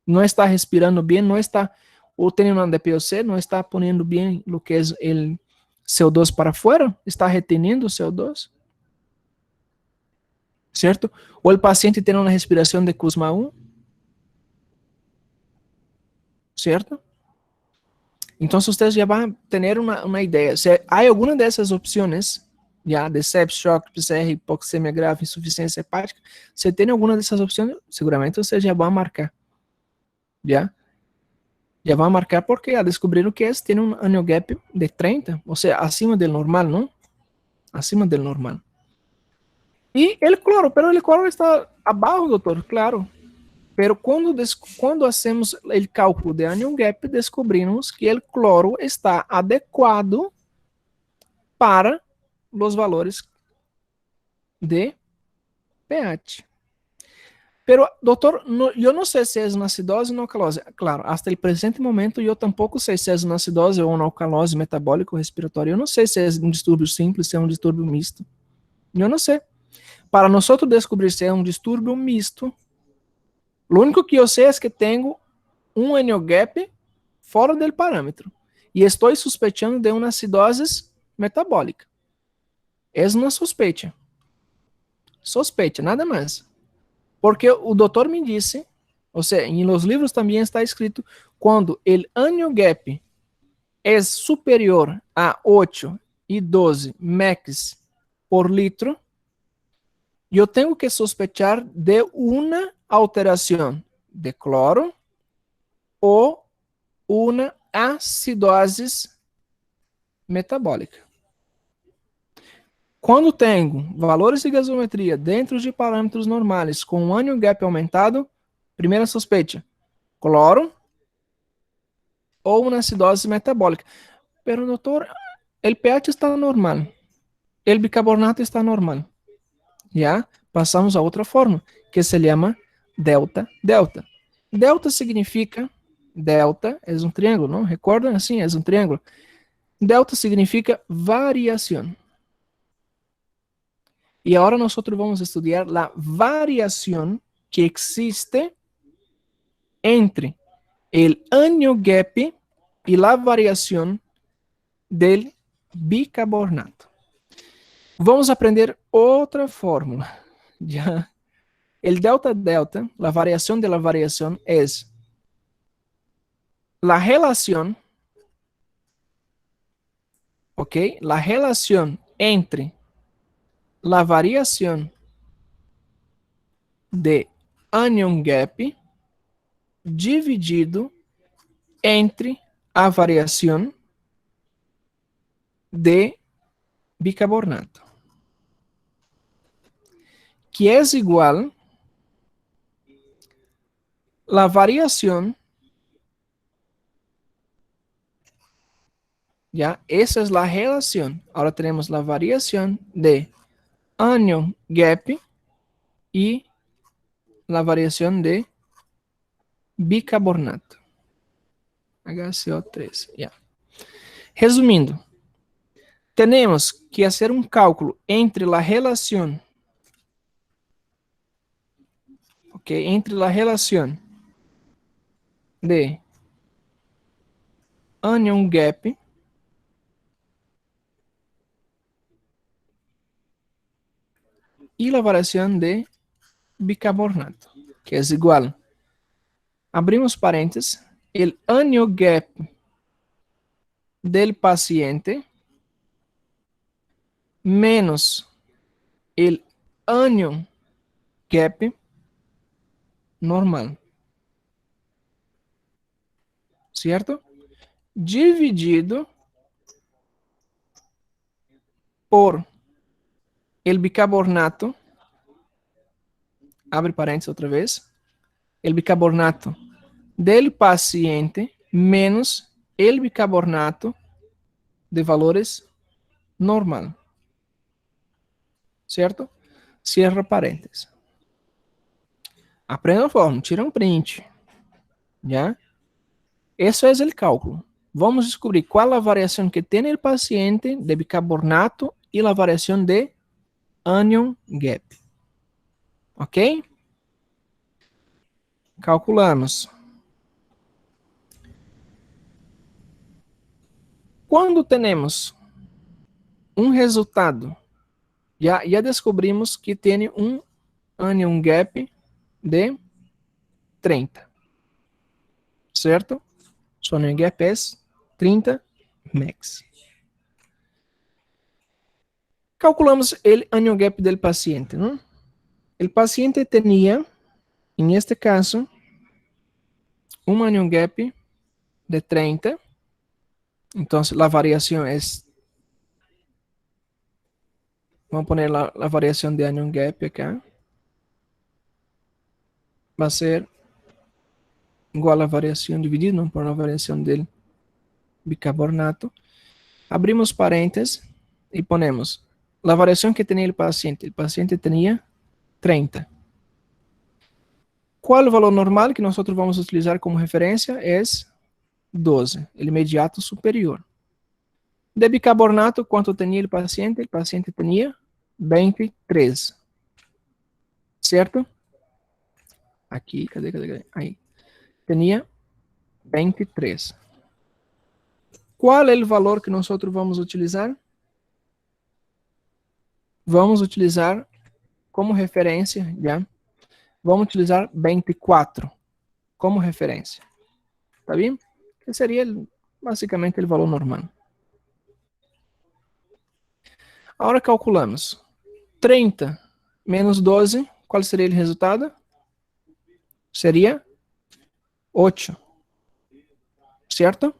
não está respirando bem, não está, ou tem uma DPOC, não está ponendo bem o que é o CO2 para fora, está reteniendo o CO2, certo? Ou o paciente tem uma respiração de Kussmaul, certo? Então, vocês já vão ter uma ideia. Se há alguma dessas opções, já, de sepsis, choque, PCR, hipoxemia grave, insuficiência hepática, se tem alguma dessas opções, seguramente você já vai marcar, já. Já vai marcar porque já descobriram que esse tem um annual gap de 30, ou seja, acima do normal, não? Acima do normal. E el cloro está abaixo, doutor, claro. Pero quando hacemos o cálculo de annual gap, descobrimos que o cloro está adequado para os valores de pH. Pero, doutor, eu não sei se é uma acidose ou uma alcalose. Claro, até o presente momento, eu tampouco sei se é uma acidose ou uma alcalose metabólico respiratória. Eu não sei se é um distúrbio simples, se é um distúrbio misto. Eu não sei. Para nós descobrir se é um distúrbio misto, o único que eu sei é que tenho um annual gap fora do parâmetro. E estou suspeitando de uma acidose metabólica. É uma suspeita. Suspeita, nada mais. Porque o doutor me disse, ou seja, em los livros também está escrito, quando o annual gap é superior a 8 e 12 mEq por litro, eu tenho que sospechar de uma alteração de cloro ou uma acidose metabólica. Quando tenho valores de gasometria dentro de parâmetros normais com um annual gap aumentado, primeira suspeita, cloro ou uma acidose metabólica. Pero, doutor, o pH está normal, o bicarbonato está normal. Já passamos a outra forma, que se chama delta-delta. Delta significa, delta é um triângulo, não? Recordam assim, é um triângulo. Delta significa variação. E agora nós vamos estudar a variação que existe entre o annual gap e a variação do bicarbonato. Vamos aprender outra fórmula. Já. El delta-delta, la variación de la variación es la relación, ¿ok? La relación entre la variación de anion gap dividido entre a variación de bicarbonato, que es igual la variación, ya, esa es la relación. Ahora tenemos la variación de anion gap y la variación de bicarbonato. HCO3, ya. Resumindo, temos que fazer um cálculo entre a relação, ok, entre a relação de anion gap e a variação de bicarbonato, que é igual. Abrimos parênteses, o anion gap del paciente menos o anion gap normal, certo? Dividido por el bicarbonato, abre parênteses outra vez, el bicarbonato del paciente menos el bicarbonato de valores normal, certo? Cierra parênteses. Aprenda a fórmula, tira um print, já? Esse é o cálculo. Vamos descobrir qual a variação que tem o paciente de bicarbonato e a variação de anion gap. Ok? Calculamos. Quando temos um resultado, já descobrimos que tem um anion gap de 30. Certo? Su anion gap é 30 mEq. Calculamos el año gap del paciente, ¿no? El paciente tenía, en este caso, un año gap de 30. Entonces, la variación es, vamos a poner la variación de año gap acá. Va a ser igual a la variación dividida, ¿no?, por la variación del bicarbonato. Abrimos paréntesis y ponemos la variación que tenía el paciente. El paciente tenía 30. ¿Cuál valor normal que nosotros vamos a utilizar como referencia? Es 12, el inmediato superior. De bicarbonato, ¿cuánto tenía el paciente? El paciente tenía 23. ¿Cierto? Aquí, cadê? Ahí. Tenía 23. ¿Cuál es el valor que nosotros vamos a utilizar? Vamos a utilizar como referencia, ¿ya? Vamos a utilizar 24 como referencia. ¿Está bien? Que sería básicamente el valor normal. Ahora calculamos. 30 menos 12, ¿cuál sería el resultado? Sería 8. ¿Cierto?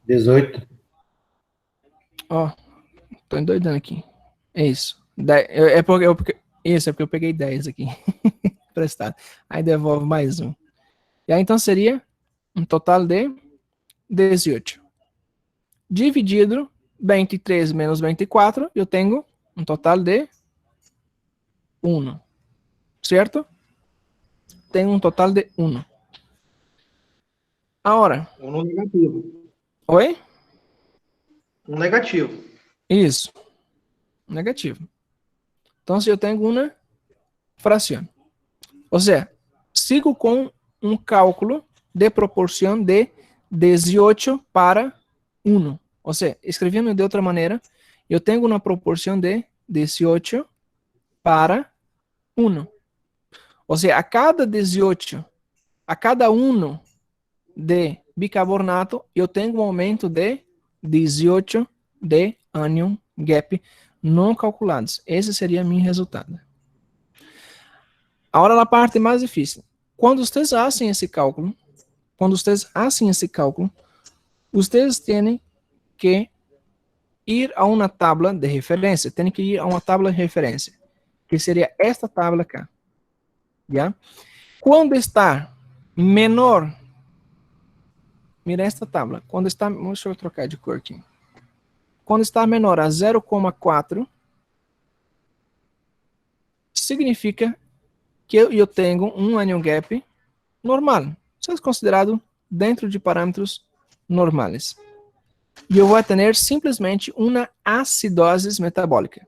18. Ó, tô endoidando aqui. É isso. Isso, é porque eu peguei 10 aqui. Prestado. Aí devolve mais um. E aí, então, seria um total de 18. Dividido 23 menos 24, eu tenho um total de 1. Certo? Tenho um total de 1. Agora. Um negativo. Oi? Um negativo. Isso. Negativo. Então, se eu tenho uma fração. Ou seja, sigo com um cálculo de proporção de 18 para 1. Ou seja, escrevendo de outra maneira, eu tenho uma proporção de 18 para 1. Ou seja, a cada 18, a cada 1 de bicarbonato, eu tenho um aumento de 18 de anion gap não calculados. Esse seria meu resultado. Agora a parte mais difícil. Quando vocês fazem esse cálculo, vocês têm que ir a uma tabla de referência. Tem que ir a uma tabla de referência, que seria esta tabla aqui. Já? Quando está menor, mira esta tabla. Quando está, deixa eu trocar de cor aqui. Quando está menor a 0,4, significa que eu tenho um anion gap normal. Isso é considerado dentro de parâmetros normais. E eu vou ter simplesmente uma acidose metabólica.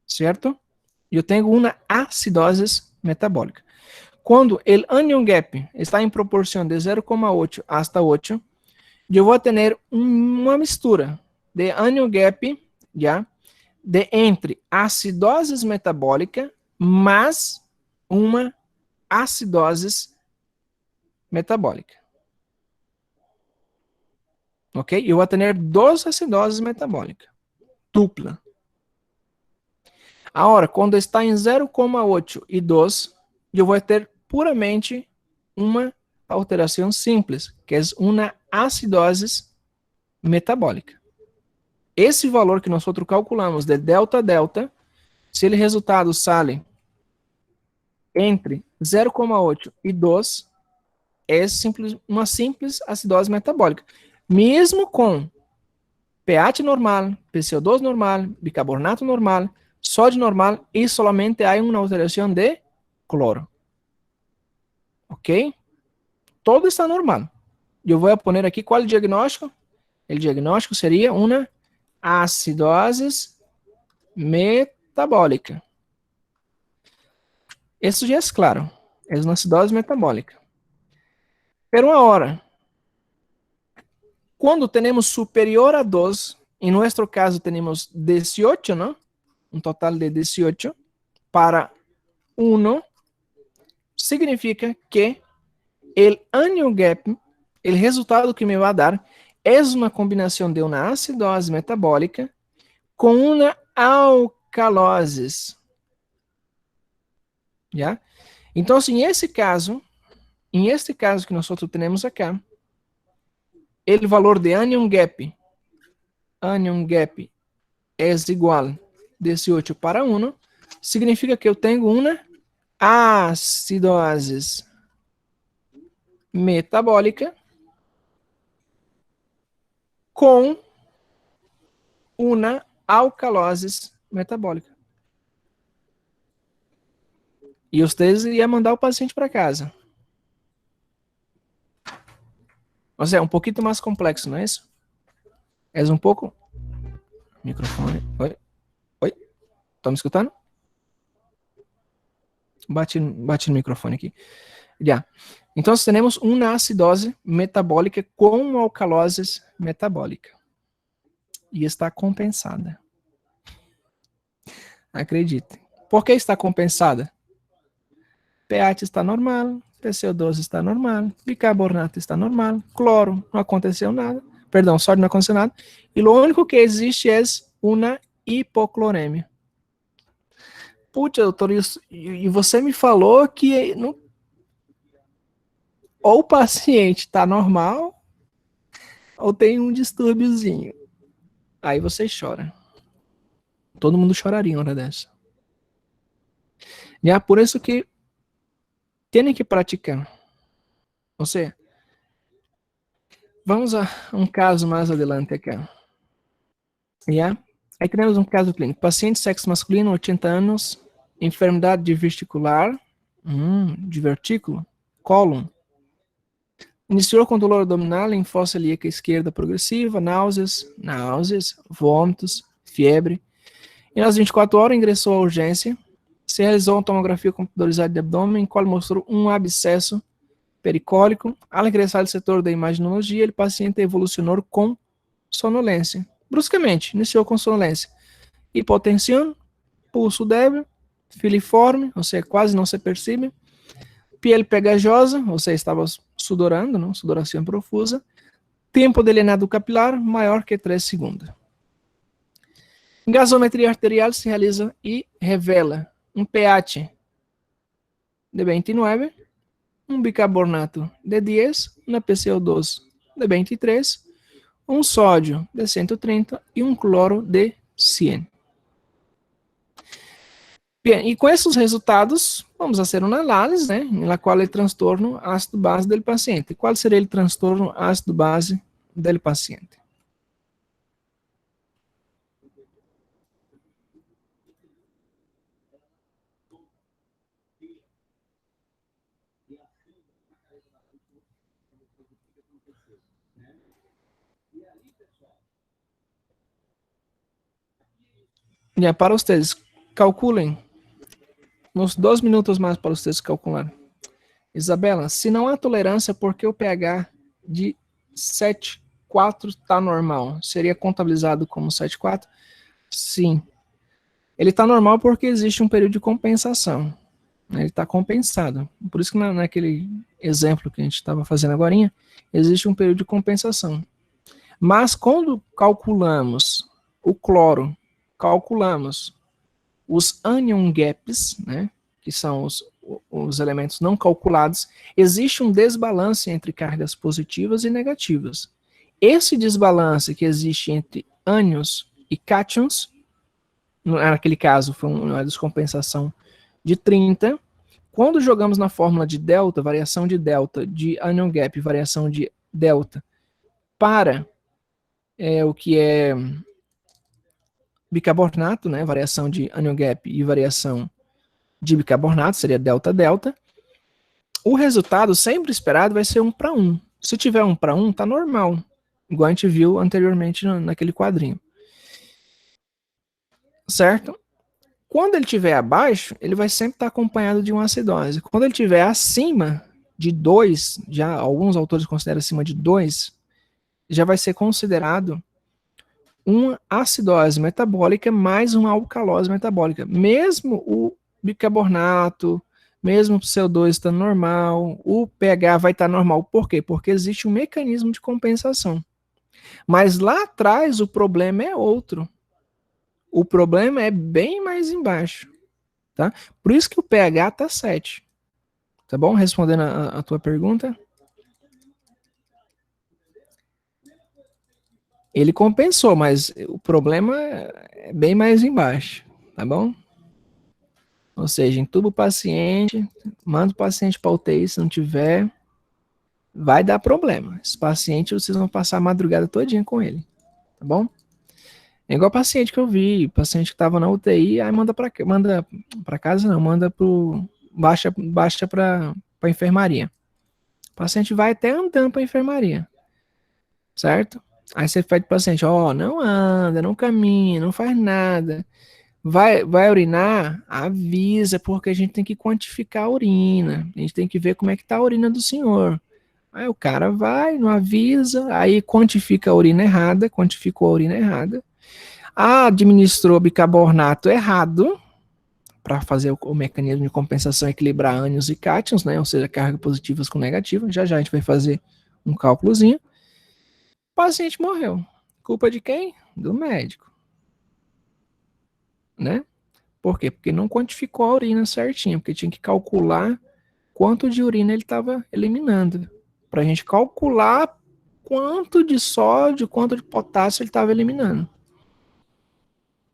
Certo? Eu tenho uma acidose metabólica. Quando o anion gap está em proporção de 0,8 hasta 8, eu vou ter uma mistura de anion gap, já, de entre acidose metabólica mais uma acidose metabólica. Ok? Eu vou ter 2 acidoses metabólicas. Dupla. Agora, quando está em 0,8 e 2, eu vou ter puramente uma alteração simples, que é uma acidose metabólica. Esse valor que nós calculamos de delta-delta, se ele resultado sale entre 0,8 e 2, é uma simples acidose metabólica. Mesmo com pH normal, PCO2 normal, bicarbonato normal, sódio normal e solamente há uma alteração de cloro. Ok? Todo está normal. Eu vou poner aqui qual é o diagnóstico. O diagnóstico seria uma acidose metabólica. Isso já é claro. É uma acidose metabólica. Pero agora, quando temos superior a 2, em nosso caso temos 18, não? Um total de 18 para 1, significa que o anion gap, o resultado que me vai dar, é uma combinação de uma acidose metabólica com uma alcaloses. Já? Então, assim, em este caso que nós temos acá, o valor de anion gap é igual 18 para 1, significa que eu tenho uma acidose metabólica com uma alcalose metabólica. E vocês iam mandar o paciente para casa. Ou seja, é um pouquinho mais complexo, não é isso? É um pouco... Microfone. Oi? Oi? Estão me escutando? Bate no microfone aqui. Já. Então, temos uma acidose metabólica com alcalose metabólica. E está compensada. Acredite. Por que está compensada? pH está normal, PCO2 está normal, bicarbonato está normal, cloro, não aconteceu nada. Perdão, sódio não aconteceu nada. E o único que existe é uma hipocloremia. Putz, doutor, e você me falou que não... ou o paciente está normal, ou tem um distúrbiozinho. Aí você chora. Todo mundo choraria uma hora dessa. E é por isso que tem que praticar. Ou seja, vamos a um caso mais adelante aqui. Yeah? Aí temos um caso clínico. Paciente sexo masculino, 80 anos, enfermidade diverticular, de vertículo, cólon. Iniciou com dolor abdominal, linfose celíaca esquerda progressiva, náuseas, vômitos, febre. E nas 24 horas ingressou à urgência. Se realizou uma tomografia computadorizada de abdômen, em qual mostrou um abscesso pericólico. Ao ingressar no setor da imaginologia, o paciente evolucionou com sonolência. Bruscamente, iniciou com sonolência. Hipotensión, pulso débil, filiforme, ou seja, quase não se percebe. Pele pegajosa, ou seja, estava sudorando, não? Sudoração profusa. Tempo de delineado capilar maior que 3 segundos. Gasometria arterial se realiza e revela um pH de 29, um bicarbonato de 10, uma PCO2 de 23, um sódio de 130 e um cloro de 100. Bem, e com esses resultados, vamos fazer uma análise, né, na qual é o transtorno ácido-base do paciente. Qual seria o transtorno ácido-base do paciente? Já para vocês, calculem. Uns 2 minutos mais para vocês calcularem. Isabela, se não há tolerância, por que o pH de 7,4 está normal? Seria contabilizado como 7,4? Sim. Ele está normal porque existe um período de compensação. Ele está compensado. Por isso que naquele exemplo que a gente estava fazendo agora, existe um período de compensação. Mas quando calculamos o cloro, calculamos os anion gaps, né, que são os elementos não calculados, existe um desbalance entre cargas positivas e negativas. Esse desbalance que existe entre ânions e cátions, naquele caso foi uma descompensação de 30, quando jogamos na fórmula de delta, variação de delta, de anion gap, variação de delta, para o que é bicarbonato, né, variação de anion gap e variação de bicarbonato, seria delta-delta, o resultado sempre esperado vai ser 1 para 1. Se tiver 1 para 1, tá normal, igual a gente viu anteriormente naquele quadrinho. Certo? Quando ele estiver abaixo, ele vai sempre estar acompanhado de uma acidose. Quando ele estiver acima de 2, já alguns autores consideram acima de 2, já vai ser considerado uma acidose metabólica mais uma alcalose metabólica. Mesmo o bicarbonato, mesmo o CO2 estando normal, o pH vai estar normal. Por quê? Porque existe um mecanismo de compensação. Mas lá atrás o problema é outro. O problema é bem mais embaixo, tá? Por isso que o pH tá 7. Tá bom? Respondendo a tua pergunta. Ele compensou, mas o problema é bem mais embaixo, tá bom? Ou seja, entuba o paciente, manda o paciente para UTI se não tiver, vai dar problema. Esse paciente, vocês vão passar a madrugada todinha com ele, tá bom? É igual paciente que eu vi, paciente que estava na UTI, aí manda para casa, não, manda baixa para enfermaria. O paciente vai até andando para enfermaria, certo? Aí você pede pro paciente, ó, não anda, não caminha, não faz nada. Vai urinar? Avisa, porque a gente tem que quantificar a urina. A gente tem que ver como é que tá a urina do senhor. Aí o cara vai, não avisa, aí quantifica a urina errada, quantificou a urina errada. Administrou bicarbonato errado, para fazer o mecanismo de compensação, equilibrar ânions e cátions, né? Ou seja, cargas positivas com negativas. Já já a gente vai fazer um cálculozinho. O paciente morreu. Culpa de quem? Do médico, né? Por quê? Porque não quantificou a urina certinho, porque tinha que calcular quanto de urina ele estava eliminando. Para a gente calcular quanto de sódio, quanto de potássio ele estava eliminando.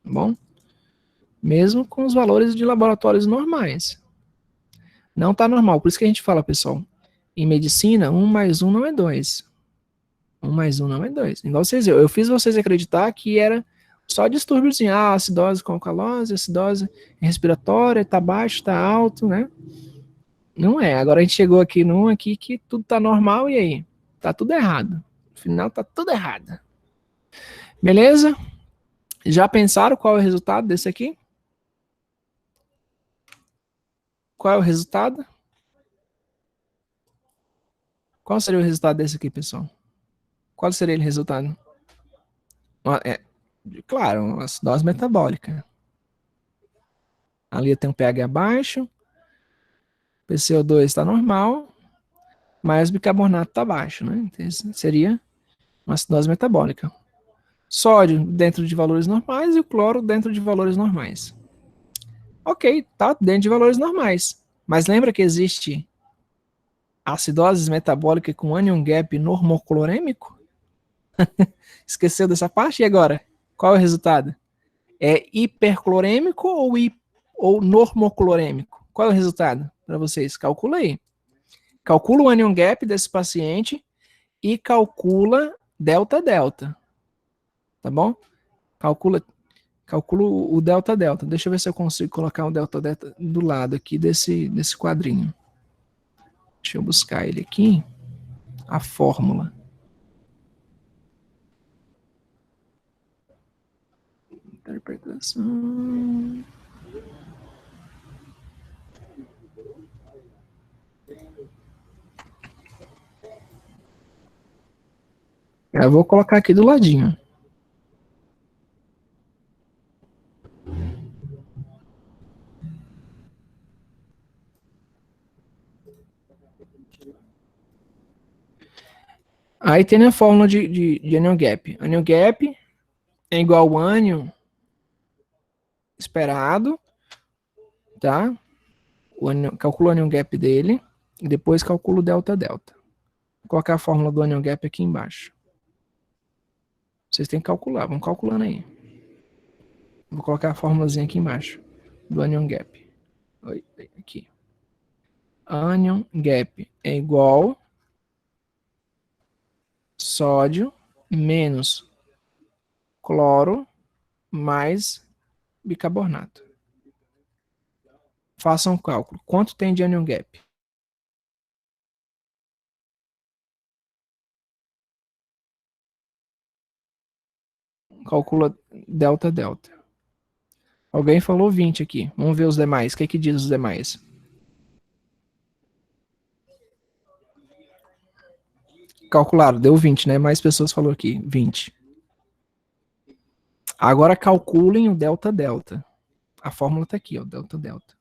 Tá bom? Mesmo com os valores de laboratórios normais. Não está normal. Por isso que a gente fala, pessoal, em medicina, 1 mais 1 não é 2. 1 mais 1 não é 2. Igual vocês viram, eu fiz vocês acreditar que era só distúrbios assim, acidose com alcalose, acidose respiratória, tá baixo, tá alto, né? Não é. Agora a gente chegou aqui num aqui que tudo tá normal e aí? Tá tudo errado. No final tá tudo errado. Beleza? Já pensaram qual é o resultado desse aqui? Qual é o resultado? Qual seria o resultado desse aqui, pessoal? Qual seria o resultado? Claro, uma acidose metabólica. Ali tem um pH baixo, PCO2 está normal, mas o bicarbonato está baixo, né? Então, seria uma acidose metabólica. Sódio dentro de valores normais e o cloro dentro de valores normais. Ok, tá dentro de valores normais. Mas lembra que existe acidose metabólica com anion gap normoclorêmico? Esqueceu dessa parte? E agora? Qual é o resultado? É hiperclorêmico ou normoclorêmico? Qual é o resultado para vocês? Calcula aí. Calcula o anion gap desse paciente e calcula delta-delta. Tá bom? Calcula o delta-delta. Deixa eu ver se eu consigo colocar o delta-delta do lado aqui desse quadrinho. Deixa eu buscar ele aqui. A fórmula. Interpretação. Eu vou colocar aqui do ladinho. Aí tem a fórmula de anion gap. Anion gap é igual ao ânion esperado, tá? Calcula o anion gap dele e depois calcula o delta-delta. Vou colocar a fórmula do anion gap aqui embaixo. Vocês têm que calcular, vão calculando aí. Vou colocar a fórmulazinha aqui embaixo do anion gap. Aqui. Anion gap é igual sódio menos cloro mais bicarbonato. Façam um cálculo. Quanto tem de anion gap? Calcula delta-delta. Alguém falou 20 aqui. Vamos ver os demais. O que diz os demais? Calcularam, deu 20, né? Mais pessoas falou aqui, 20. Agora calculem o delta-delta. A fórmula está aqui, ó, delta-delta.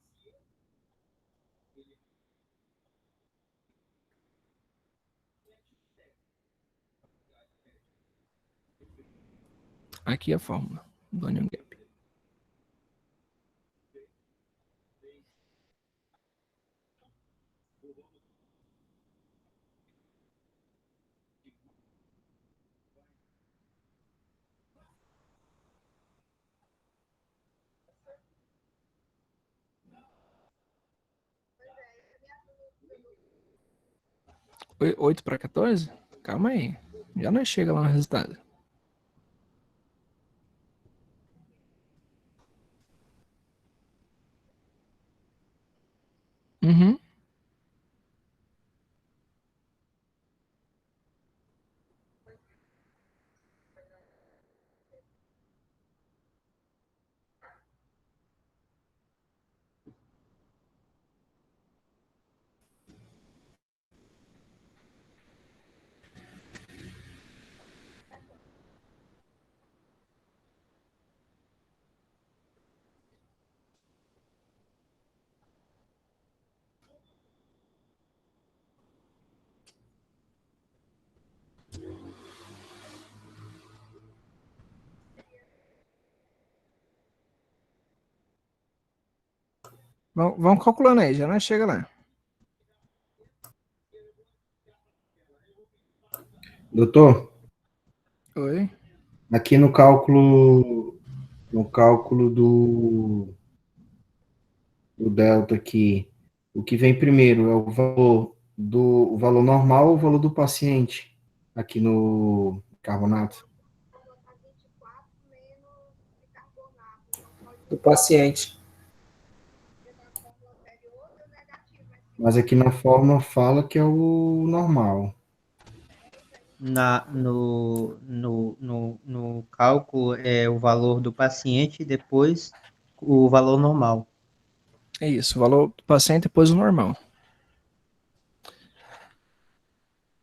Aqui a fórmula do anion gap. 8 para 14? Calma aí. Já não chega lá no resultado. Uhum. Vamos calculando aí, já não chega lá. Doutor, Oi? aqui no cálculo do delta aqui, o que vem primeiro é o valor normal ou o valor do paciente aqui no carbonato? Do paciente. Mas aqui na fórmula fala que é o normal. No cálculo é o valor do paciente e depois o valor normal. É isso, o valor do paciente depois o normal.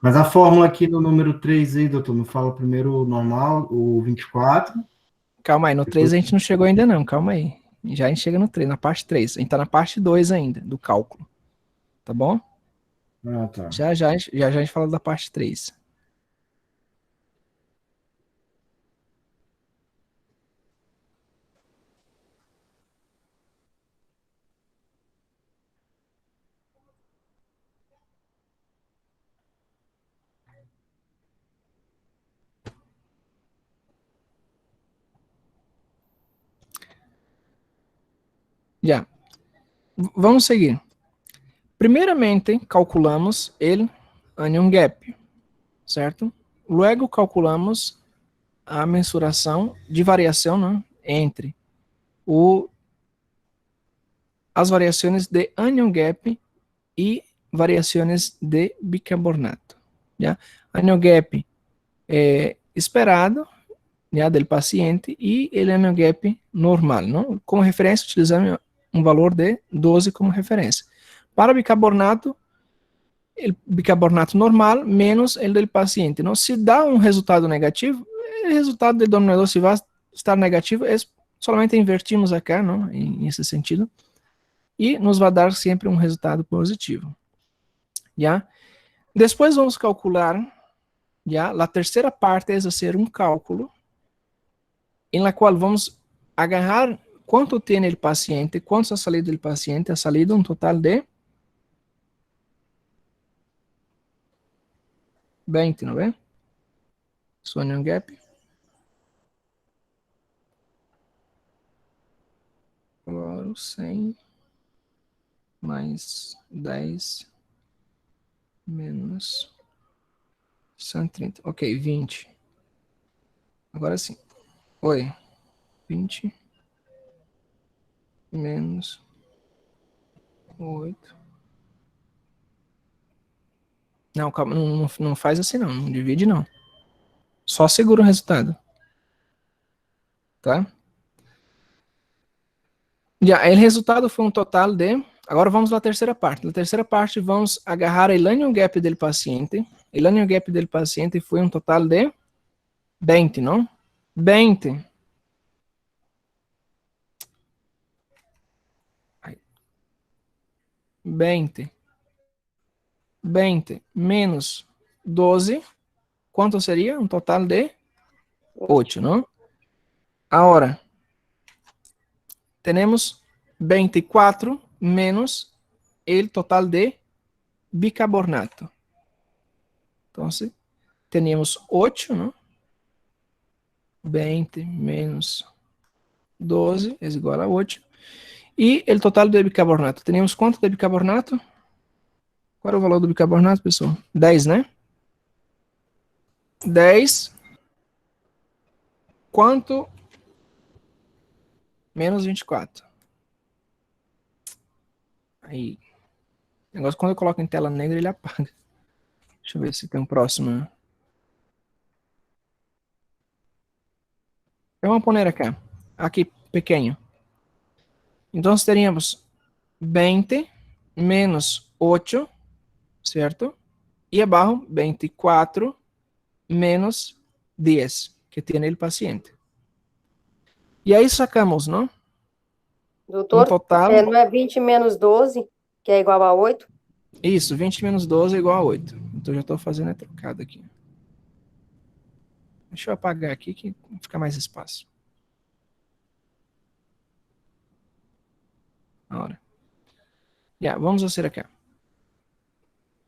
Mas a fórmula aqui no número 3 aí, doutor, não fala primeiro o normal, o 24? Calma aí, no 3 a gente não chegou ainda não, calma aí. Já a gente chega no 3, na parte 3. A gente tá na parte 2 ainda, do cálculo. Tá bom? Ah, tá. Já a gente fala da parte 3. Já. Vamos seguir. Primeiramente, calculamos o anion gap, certo? Luego calculamos a mensuração de variação, né, entre as variações de anion gap e variações de bicarbonato. Já? Anion gap esperado, já, del paciente e el anion gap normal. Não? Como referência, utilizamos um valor de 12 como referência. Para bicarbonato, o bicarbonato normal menos o do paciente. Não? Se dá um resultado negativo, o resultado do denominador, se vai estar negativo, é somente invertimos acá, não? Nesse sentido, e nos vai dar sempre um resultado positivo. Já? Depois vamos calcular, já, a terceira parte é fazer um cálculo em la qual vamos agarrar quanto tem o paciente, quanto a salida do paciente, a salida um total de 20, não é? Anion gap. Agora 100 mais 10 menos 130. Ok, 20. Agora sim. Oi. 20 menos 8. Não, calma, não faz assim não, não divide não. Só segura o resultado. Tá? Já, o resultado foi um total de... Agora vamos à terceira parte. Na terceira parte vamos agarrar o anion gap do paciente. O anion gap do paciente foi um total de 20, não? 20. 20. 20 menos 12. Quanto seria? Um total de 8, não? Agora, temos 24 menos o total de bicarbonato. Então, temos 8, não? 20 menos 12 é igual a 8. E o total de bicarbonato. Temos quanto de bicarbonato? Qual é o valor do bicarbonato, pessoal? 10, né? 10. Quanto? Menos 24. Aí. O negócio, quando eu coloco em tela negra, ele apaga. Deixa eu ver se tem um próximo. Eu vou pôr aqui. Aqui, pequeno. Então, teríamos 20 menos 8, certo? E abaixo, 24 menos 10, que tem o paciente. E aí sacamos, não? Doutor, total. não é 20 menos 12, que é igual a 8? Isso, 20 menos 12 é igual a 8. Então já estou fazendo a trocada aqui. Deixa eu apagar aqui que fica mais espaço. Agora. Já, vamos fazer aqui.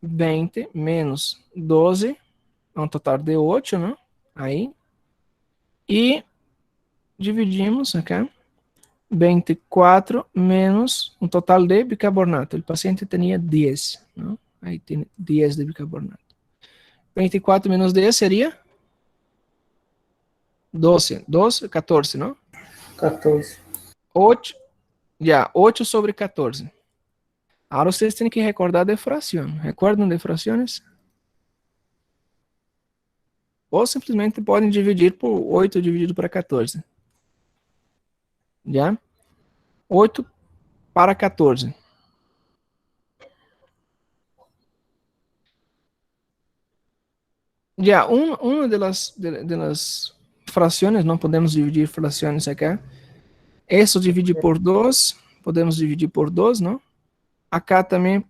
20 menos 12, é um total de 8, né? Aí. E dividimos aqui. 24 menos um total de bicarbonato. O paciente tinha 10, não? Aí tem 10 de bicarbonato. 24 menos 10 seria 12, 14, não? 14. 8, já, 8 sobre 14. Agora vocês têm que recordar de fração. Recordam de frações? Ou simplesmente podem dividir por 8 dividido para 14. Já? 8 para 14. Já, uma das frações, não podemos dividir frações aqui. Isso divide por 2, podemos dividir por 2, não? Acá também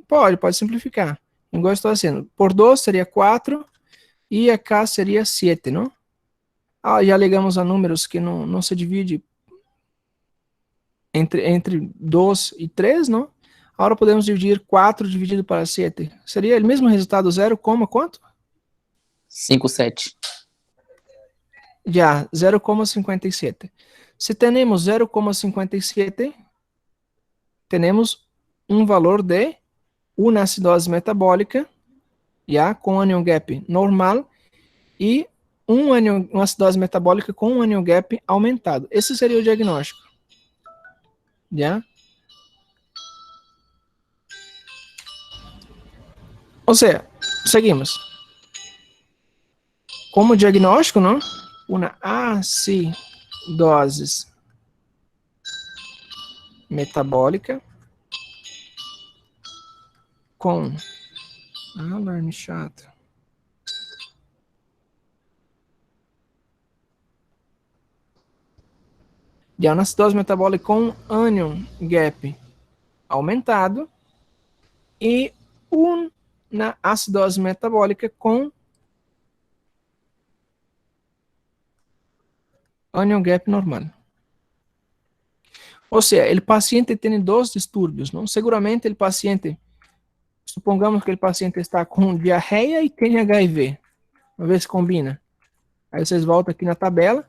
pode simplificar. Igual eu estou fazendo. Por 2 seria 4 e acá seria 7, não? Ah, já ligamos a números que não se divide entre 2 e 3, não? Agora podemos dividir 4 dividido para 7. Seria o mesmo resultado, 0, quanto? 5,7. Já, 0,57. Se temos 0,57, temos um valor de uma acidose metabólica, já, com anion gap normal, e uma acidose metabólica com um anion gap aumentado. Esse seria o diagnóstico. Já? Ou seja, seguimos. Como diagnóstico, não? Uma acidose metabólica com alarme chato. E uma acidose metabólica com anion gap aumentado e uma acidose metabólica com anion gap normal. Ou seja, o paciente tem dois distúrbios, não? Seguramente o paciente, supongamos que o paciente está com diarreia e tem HIV. Vamos ver se combina. Aí vocês voltam aqui na tabela.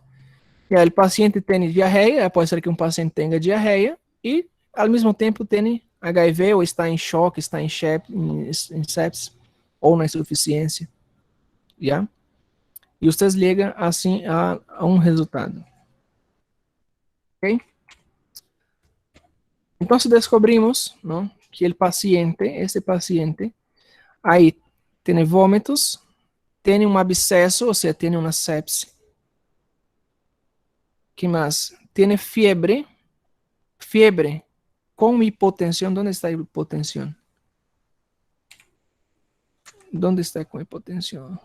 E aí o paciente tem diarreia, pode ser que um paciente tenha diarreia e, ao mesmo tempo, tem HIV ou está em choque, está em sepsis ou na insuficiência. Já? E vocês ligam assim a um resultado. Ok? Então, se descobrimos, não, que esse paciente, aí tem vômitos, tem um abscesso, ou seja, tem uma sepse. Que mais? Tem fiebre com hipotensão. Onde está a hipotensão? Onde está com hipotensão?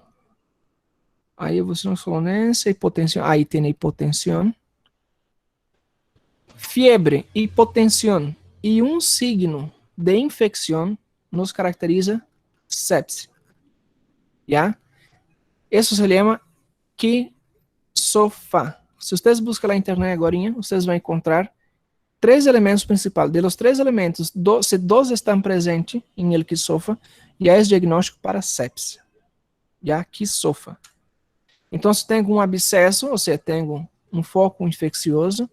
Aí evolução sonolência, hipotensão. Aí tem hipotensão. Fiebre, hipotensão e um signo de infecção nos caracteriza sepse. Já? Isso se chama QSOFA. Se vocês buscam na internet agora, vocês vão encontrar 3 elementos principais. De los 3 elementos, se 2 estão presentes em el QSOFA, já é diagnóstico para sepse. Já QSOFA. Então, se tem um abscesso, ou seja, tem um foco infeccioso,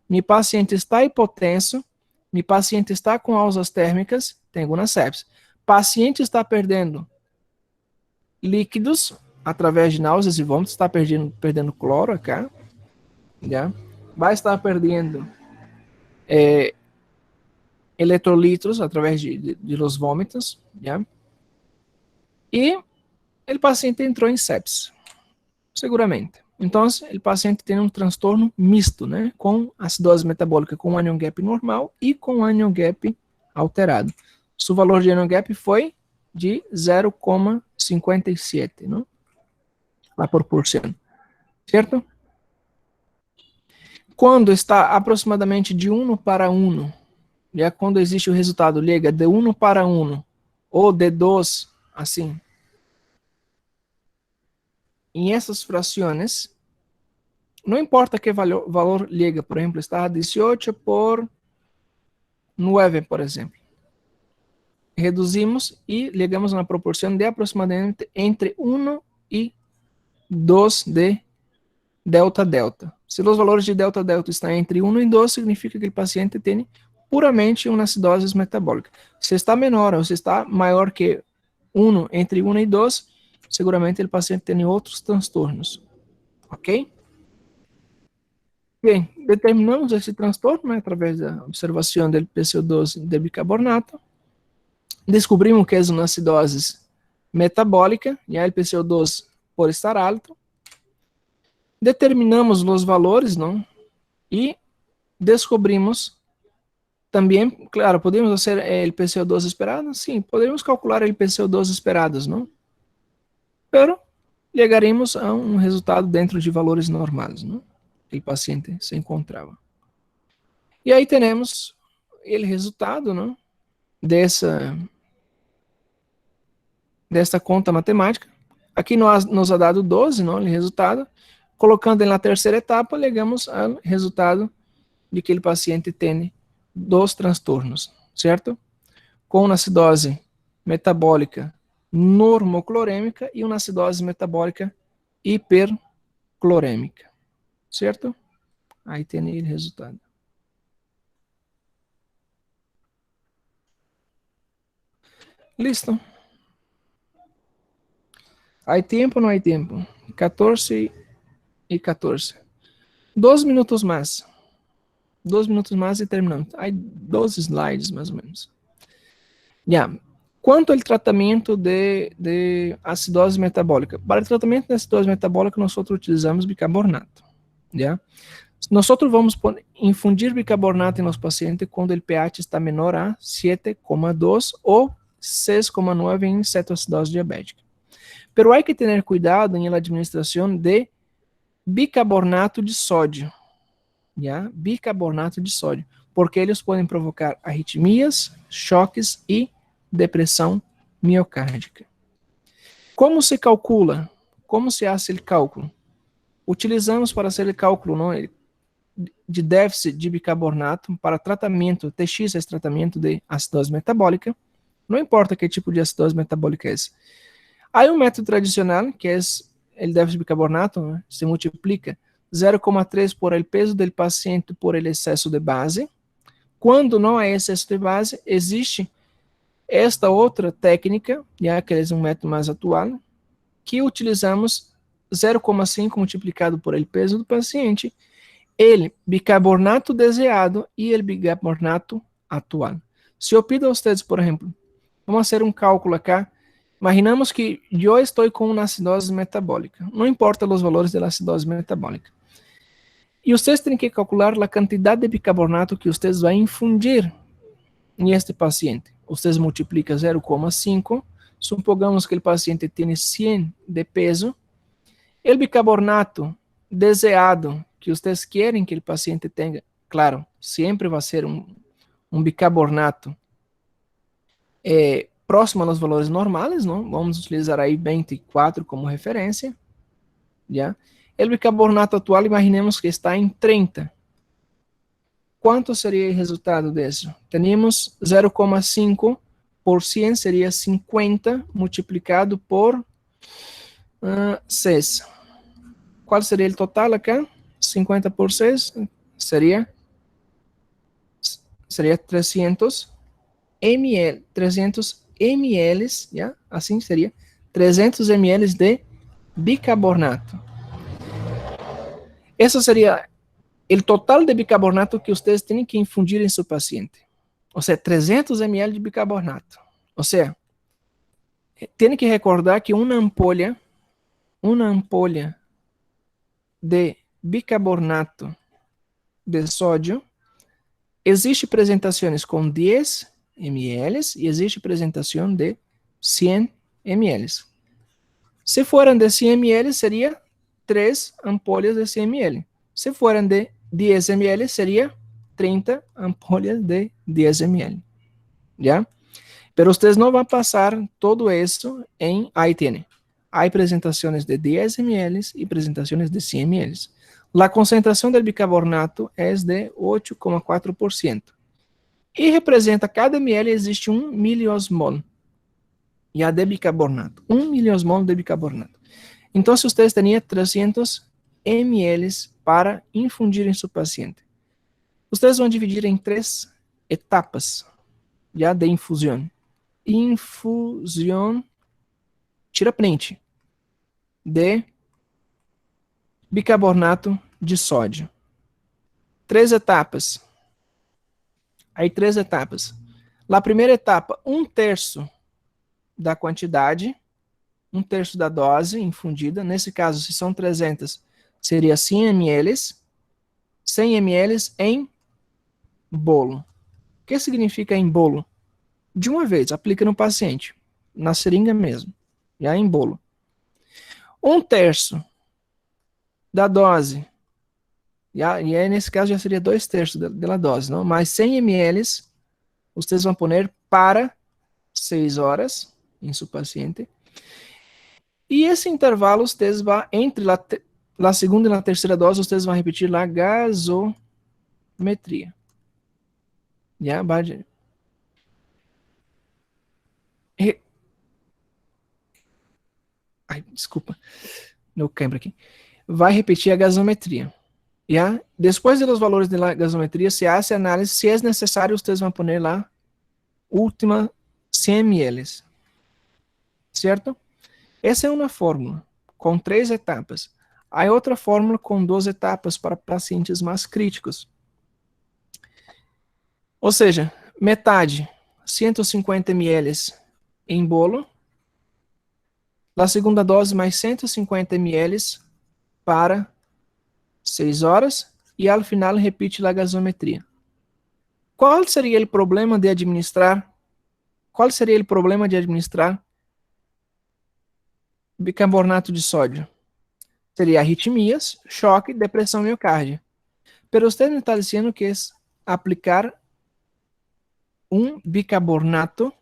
meu paciente está hipotenso, meu paciente está com alças térmicas, tem uma sepse. paciente está perdendo líquidos através de náuseas e vômitos, está perdendo cloro acá, já. Vai estar perdendo eletrolitos através de los vômitos, já. E o paciente entrou em sepsis, seguramente. Então, o paciente tem um transtorno misto, né, com acidose metabólica com anion gap normal e com anion gap alterado. Seu valor de anion gap foi de 0,57, não? Lá por porcento, certo? Quando está aproximadamente de 1 para 1, já quando existe o resultado, liga de 1 para 1 ou de 2, assim, em essas frações, não importa que valor liga, por exemplo, está 18 por 9, por exemplo. Reduzimos e ligamos na proporção de aproximadamente entre 1 e 2 de delta-delta. Se os valores de delta-delta estão entre 1 e 2, significa que o paciente tem puramente uma acidose metabólica. Se está menor ou se está maior que 1, entre 1 e 2, seguramente o paciente tem outros transtornos. Ok? Bem, determinamos esse transtorno, né, através da observação do PCO2 de bicarbonato. Descobrimos que é uma acidose metabólica, e aí o PCO2 por estar alto. Determinamos os valores, não? E descobrimos também, claro, podemos fazer o PCO2 esperado? Sim, podemos calcular o PCO2 esperados, não? Pero chegaremos a um resultado dentro de valores normais, não? Que o paciente se encontrava. E aí temos o resultado, não? Dessa conta matemática. Aqui nos ha dado 12, não? O resultado. Colocando na terceira etapa, chegamos ao resultado de que o paciente tem 2 transtornos, certo? Com uma acidose metabólica normoclorêmica e uma acidose metabólica hiperclorêmica, certo? Aí tem o resultado. Listo. Há tempo ou não há tempo? 14 e 14. 2 minutos mais. 2 minutos mais e terminamos. Há 12 slides, mais ou menos. Já. Quanto ao tratamento de acidose metabólica? Para o tratamento de acidose metabólica, nós utilizamos bicarbonato. Já. Nós vamos infundir bicarbonato nos pacientes quando o pH está menor a 7,2 ou 6,9 em cetoacidose diabética. Pero há que ter cuidado em la administração de bicarbonato de sódio, já? Bicarbonato de sódio, porque eles podem provocar arritmias, choques e depressão miocárdica. Como se calcula? Como se faz o cálculo? Utilizamos para fazer o cálculo, não, de déficit de bicarbonato para tratamento, TX é tratamento de acidose metabólica, não importa que tipo de acidose metabólica é esse. Há um método tradicional, que é o déficit de bicarbonato, né? Se multiplica 0,3 por el peso do paciente por el excesso de base. Quando não há excesso de base, existe esta outra técnica, já que é um método mais atual, que utilizamos 0,5 multiplicado por el peso do paciente, el bicarbonato desejado e el bicarbonato atual. Se eu pido a vocês, por exemplo, vamos fazer um cálculo aqui. Imaginamos que eu estou com uma acidose metabólica. Não importa os valores da acidose metabólica. E vocês têm que calcular a quantidade de bicarbonato que vocês vão infundir em este paciente. Vocês multiplicam 0,5. Supongamos que o paciente tem 100 de peso. O bicarbonato desejado que vocês querem que o paciente tenha, claro, sempre vai ser um bicarbonato próximo aos valores normais, não? Vamos utilizar aí 24 como referência, já? O bicarbonato atual, imaginemos que está em 30. Quanto seria o resultado disso? Teríamos 0,5 por 100, seria 50, multiplicado por 6. Qual seria o total aqui? 50 por 6 seria 300 ml, 300 ml, ¿ya? Assim seria, 300 ml de bicarbonato. Esse seria o total de bicarbonato que vocês têm que infundir em seu paciente. Ou seja, 300 ml de bicarbonato. Ou seja, tem que recordar que uma ampolha de bicarbonato de sódio, existe apresentações com 10 ml e existe apresentação de 100 ml. Se forem de 100 ml, seria 3 ampolhas de 100 ml. Se forem de 10 ml, seria 30 ampolhas de 10 ml. ¿Ya? Pero ustedes no van a pasar todo eso en ahí tiene. Hay presentaciones de 10 ml y presentaciones de 100 ml. La concentración del bicarbonato es de 8,4%. E representa, cada ml existe 1 miliosmol ya de bicarbonato. 1 miliosmol de bicarbonato. Entonces ustedes tenían 300 ml para infundir en su paciente. Ustedes van a dividir en 3 etapas ya de infusão. Infusão, tira print, de bicarbonato de sódio. 3 etapas. Aí 3 etapas. Na primeira etapa, 1/3 da quantidade, 1/3 da dose infundida. Nesse caso, se são 300, seria 100 ml. 100 ml em bolo. O que significa em bolo? De uma vez, aplica no paciente, na seringa mesmo, já em bolo. 1/3 da dose, e aí nesse caso já seria 2/3 da dose, não? Mas 100 ml, vocês vão pôr para 6 horas em seu paciente. E esse intervalo, vocês vão, entre a segunda e a terceira dose, vocês vão repetir a gasometria. Já, vai. Ai, desculpa, meu câmera aqui. Vai repetir a gasometria. Já? Depois dos valores da gasometria, se hace análise, se é necessário, vocês vão pôr lá última 100 ml. Certo? Essa é uma fórmula com 3 etapas. Há outra fórmula com 2 etapas para pacientes mais críticos. Ou seja, metade, 150 ml em bolo, a segunda dose mais 150 ml para 6 horas e ao final repite a gasometria. Qual seria o problema de administrar? Qual seria o problema de administrar bicarbonato de sódio? Seria arritmias, choque, depressão miocárdia. Pero você me está dizendo que é aplicar bicarbonato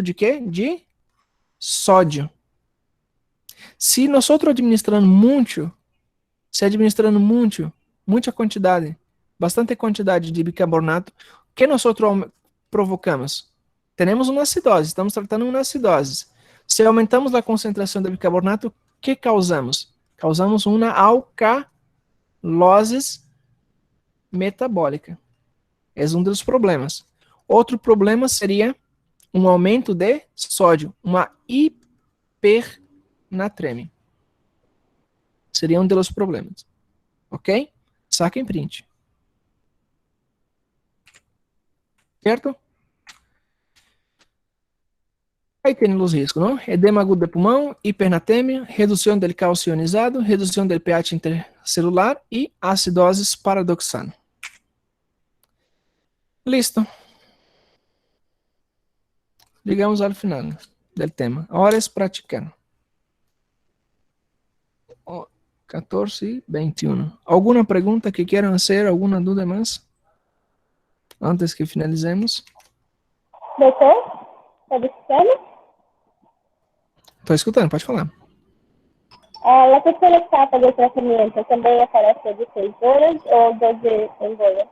de quê? De sódio. Se nós administrando muita quantidade, bastante quantidade de bicarbonato, o que nós provocamos? Temos uma acidose, estamos tratando uma acidose. Se aumentamos a concentração de bicarbonato, o que causamos? Causamos uma alcalose metabólica. É um dos problemas. Outro problema seria um aumento de sódio, uma hipernatremia. Seria um dos problemas. Ok? Saquem print. Certo? Aí tem os riscos, não? Edema agudo de pulmão, hipernatremia, redução do cálcio ionizado, redução do pH intercelular e acidose paradoxal. Listo. Llegamos al final del tema. Ahora es practicar. 14:21. ¿Alguna pregunta que quieran hacer? ¿Alguna duda más? Antes que finalicemos. Doutor, está me escutando? Estou escutando, pode falar. A terceira etapa do tratamento também aparece de 6 horas ou 12 horas?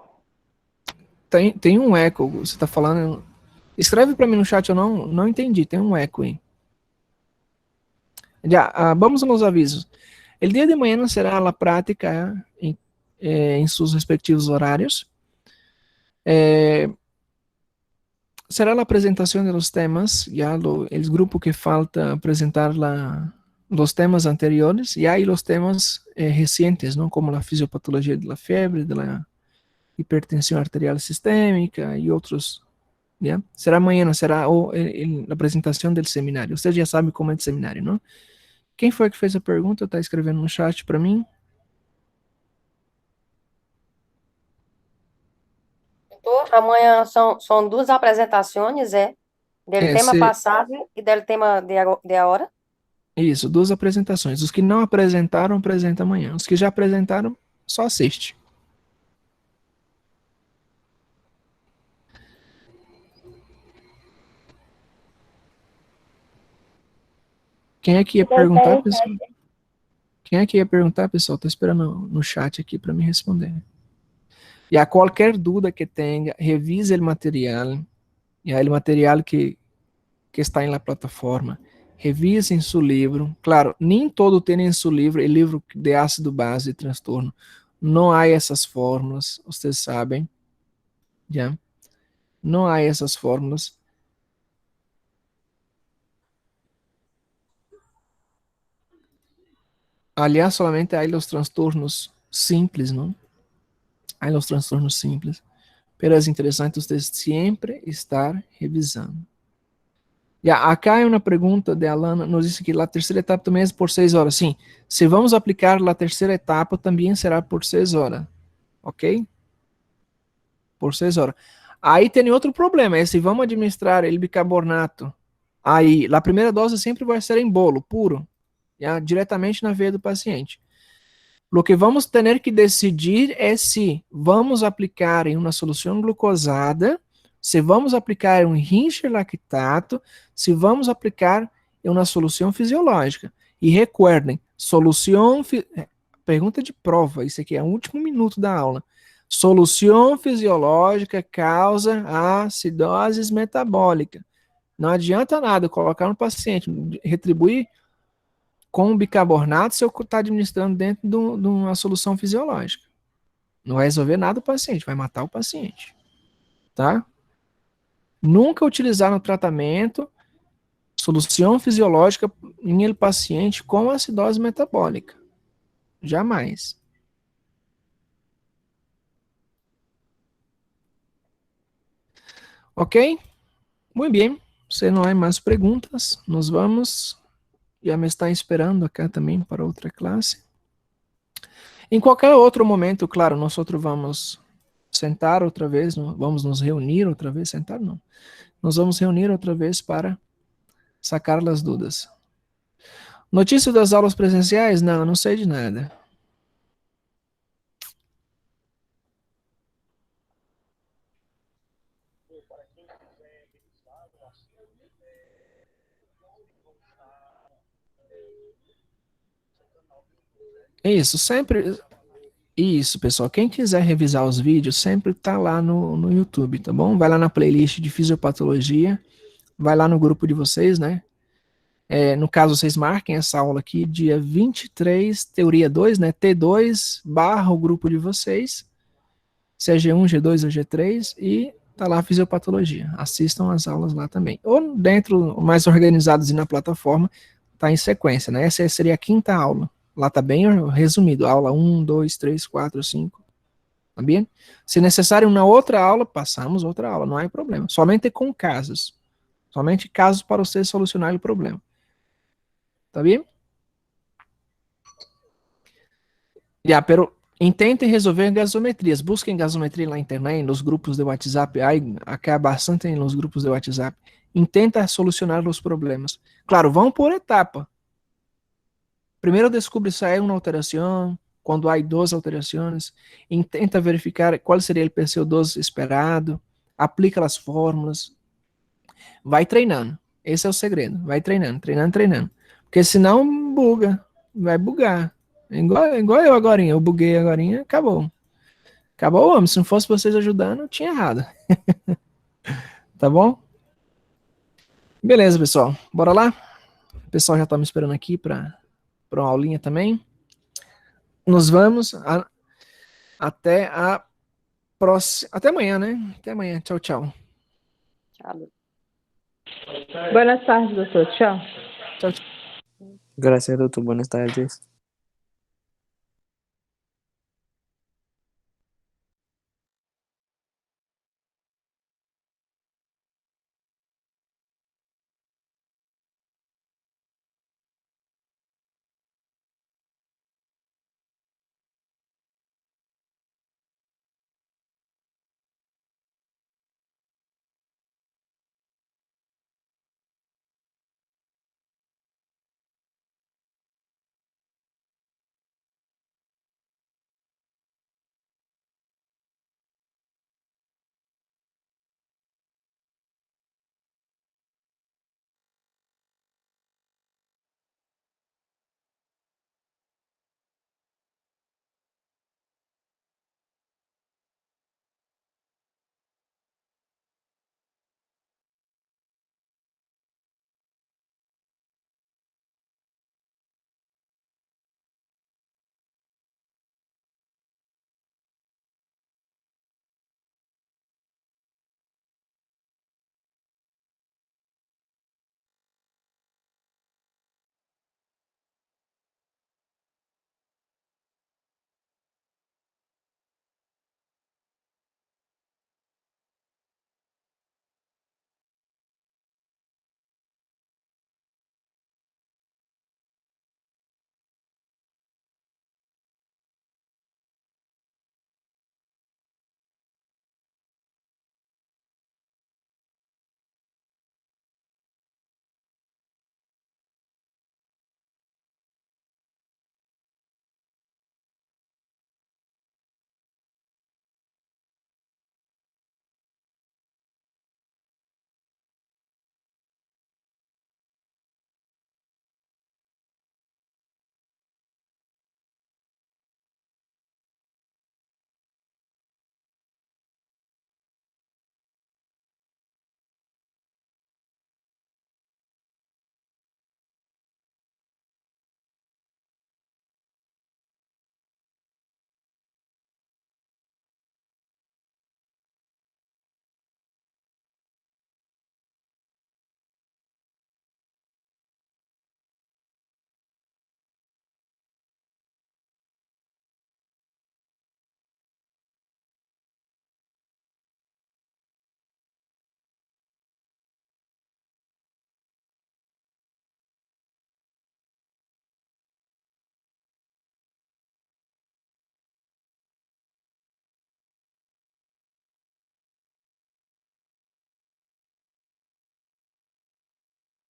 Tem um eco, você está falando. Escreve para mim no chat, eu não entendi, tem um eco aí. Já, vamos aos avisos. O dia de manhã será a prática em seus respectivos horários. será a apresentação dos temas, já o grupo que falta apresentar os temas anteriores, e aí os temas recentes, não, como a fisiopatologia da febre, da hipertensão arterial sistêmica e outros. Yeah? Será amanhã, será a apresentação do seminário. Você já sabe como é o seminário, não? Quem foi que fez a pergunta? Está escrevendo no chat para mim. Doutor, amanhã são duas apresentações, del tema passado e del tema de agora. Isso, duas apresentações. Os que não apresentaram, apresenta amanhã. Os que já apresentaram, só assiste. Quem é que ia perguntar, pessoal? Quem é que ia perguntar, pessoal? Estou esperando no chat aqui para me responder. E a qualquer dúvida que tenha, revise o material. E aí o material que está na plataforma. Revise em seu livro. Claro, nem todo tem em seu livro o livro de ácido base e transtorno. Não há essas fórmulas, vocês sabem. Já? Não há essas fórmulas. Aliás, solamente há os transtornos simples, não? Há os transtornos simples. Pero é interessante vocês sempre estar revisando. Acá é uma pergunta de Alana, nos diz que a terceira etapa também é por 6 horas. Sim, se vamos aplicar a terceira etapa, também será por 6 horas. Ok? Por 6 horas. Aí tem outro problema, é se vamos administrar o bicarbonato, aí a primeira dose sempre vai ser em bolo, puro, diretamente na veia do paciente. O que vamos ter que decidir é se vamos aplicar em uma solução glucosada, se vamos aplicar em um rincher lactato, se vamos aplicar em uma solução fisiológica. E recuerdem, pergunta de prova, isso aqui é o último minuto da aula. Solução fisiológica causa acidose metabólica. Não adianta nada colocar no paciente, retribuir com bicarbonato se eu estar administrando dentro de uma solução fisiológica. Não vai resolver nada o paciente, vai matar o paciente. Tá? Nunca utilizar no tratamento solução fisiológica em ele paciente com acidose metabólica. Jamais. Ok? Muito bem. Se não há mais perguntas, nós vamos. Já me está esperando acá também para outra classe. Em qualquer outro momento, claro, nós vamos sentar outra vez, vamos nos reunir outra vez, sentar não. Nós vamos reunir outra vez para sacar as dúvidas. Notícia das aulas presenciais? Não sei de nada. Isso, sempre. Isso, pessoal. Quem quiser revisar os vídeos, sempre tá lá no YouTube, tá bom? Vai lá na playlist de fisiopatologia, vai lá no grupo de vocês, né? No caso, vocês marquem essa aula aqui, dia 23, teoria 2, né? T2, / o grupo de vocês, se é G1, G2 ou G3, e tá lá a fisiopatologia. Assistam as aulas lá também. Ou dentro, mais organizados e na plataforma, tá em sequência, né? Essa seria a 5ª aula. Lá tá bem resumido, aula 1, 2, 3, 4, 5, tá bem? Se necessário uma outra aula, passamos outra aula, não há problema. Somente com casos. Somente casos para você solucionar o problema. Tá bem? Pero intentem resolver gasometrias. Busquem gasometria na internet, nos grupos de WhatsApp. Acá bastante nos grupos de WhatsApp. Intenta solucionar os problemas. Claro, vão por etapa. Primeiro descobre se há uma alteração, quando há 2 alterações, tenta verificar qual seria o PCO2 esperado, aplica as fórmulas, vai treinando, esse é o segredo, vai treinando, porque senão buga, vai bugar, igual eu agorinha, eu buguei agorinha, acabou, homem, se não fosse vocês ajudando, tinha errado, tá bom? Beleza, pessoal, bora lá? O pessoal já tá me esperando aqui para uma aulinha também. Nos vamos até a próxima. Até amanhã, né? Até amanhã. Tchau, tchau. Tchau, doutor. Buenas tardes, doutor. Tchau. Gracias, doctor. Buenas tardes.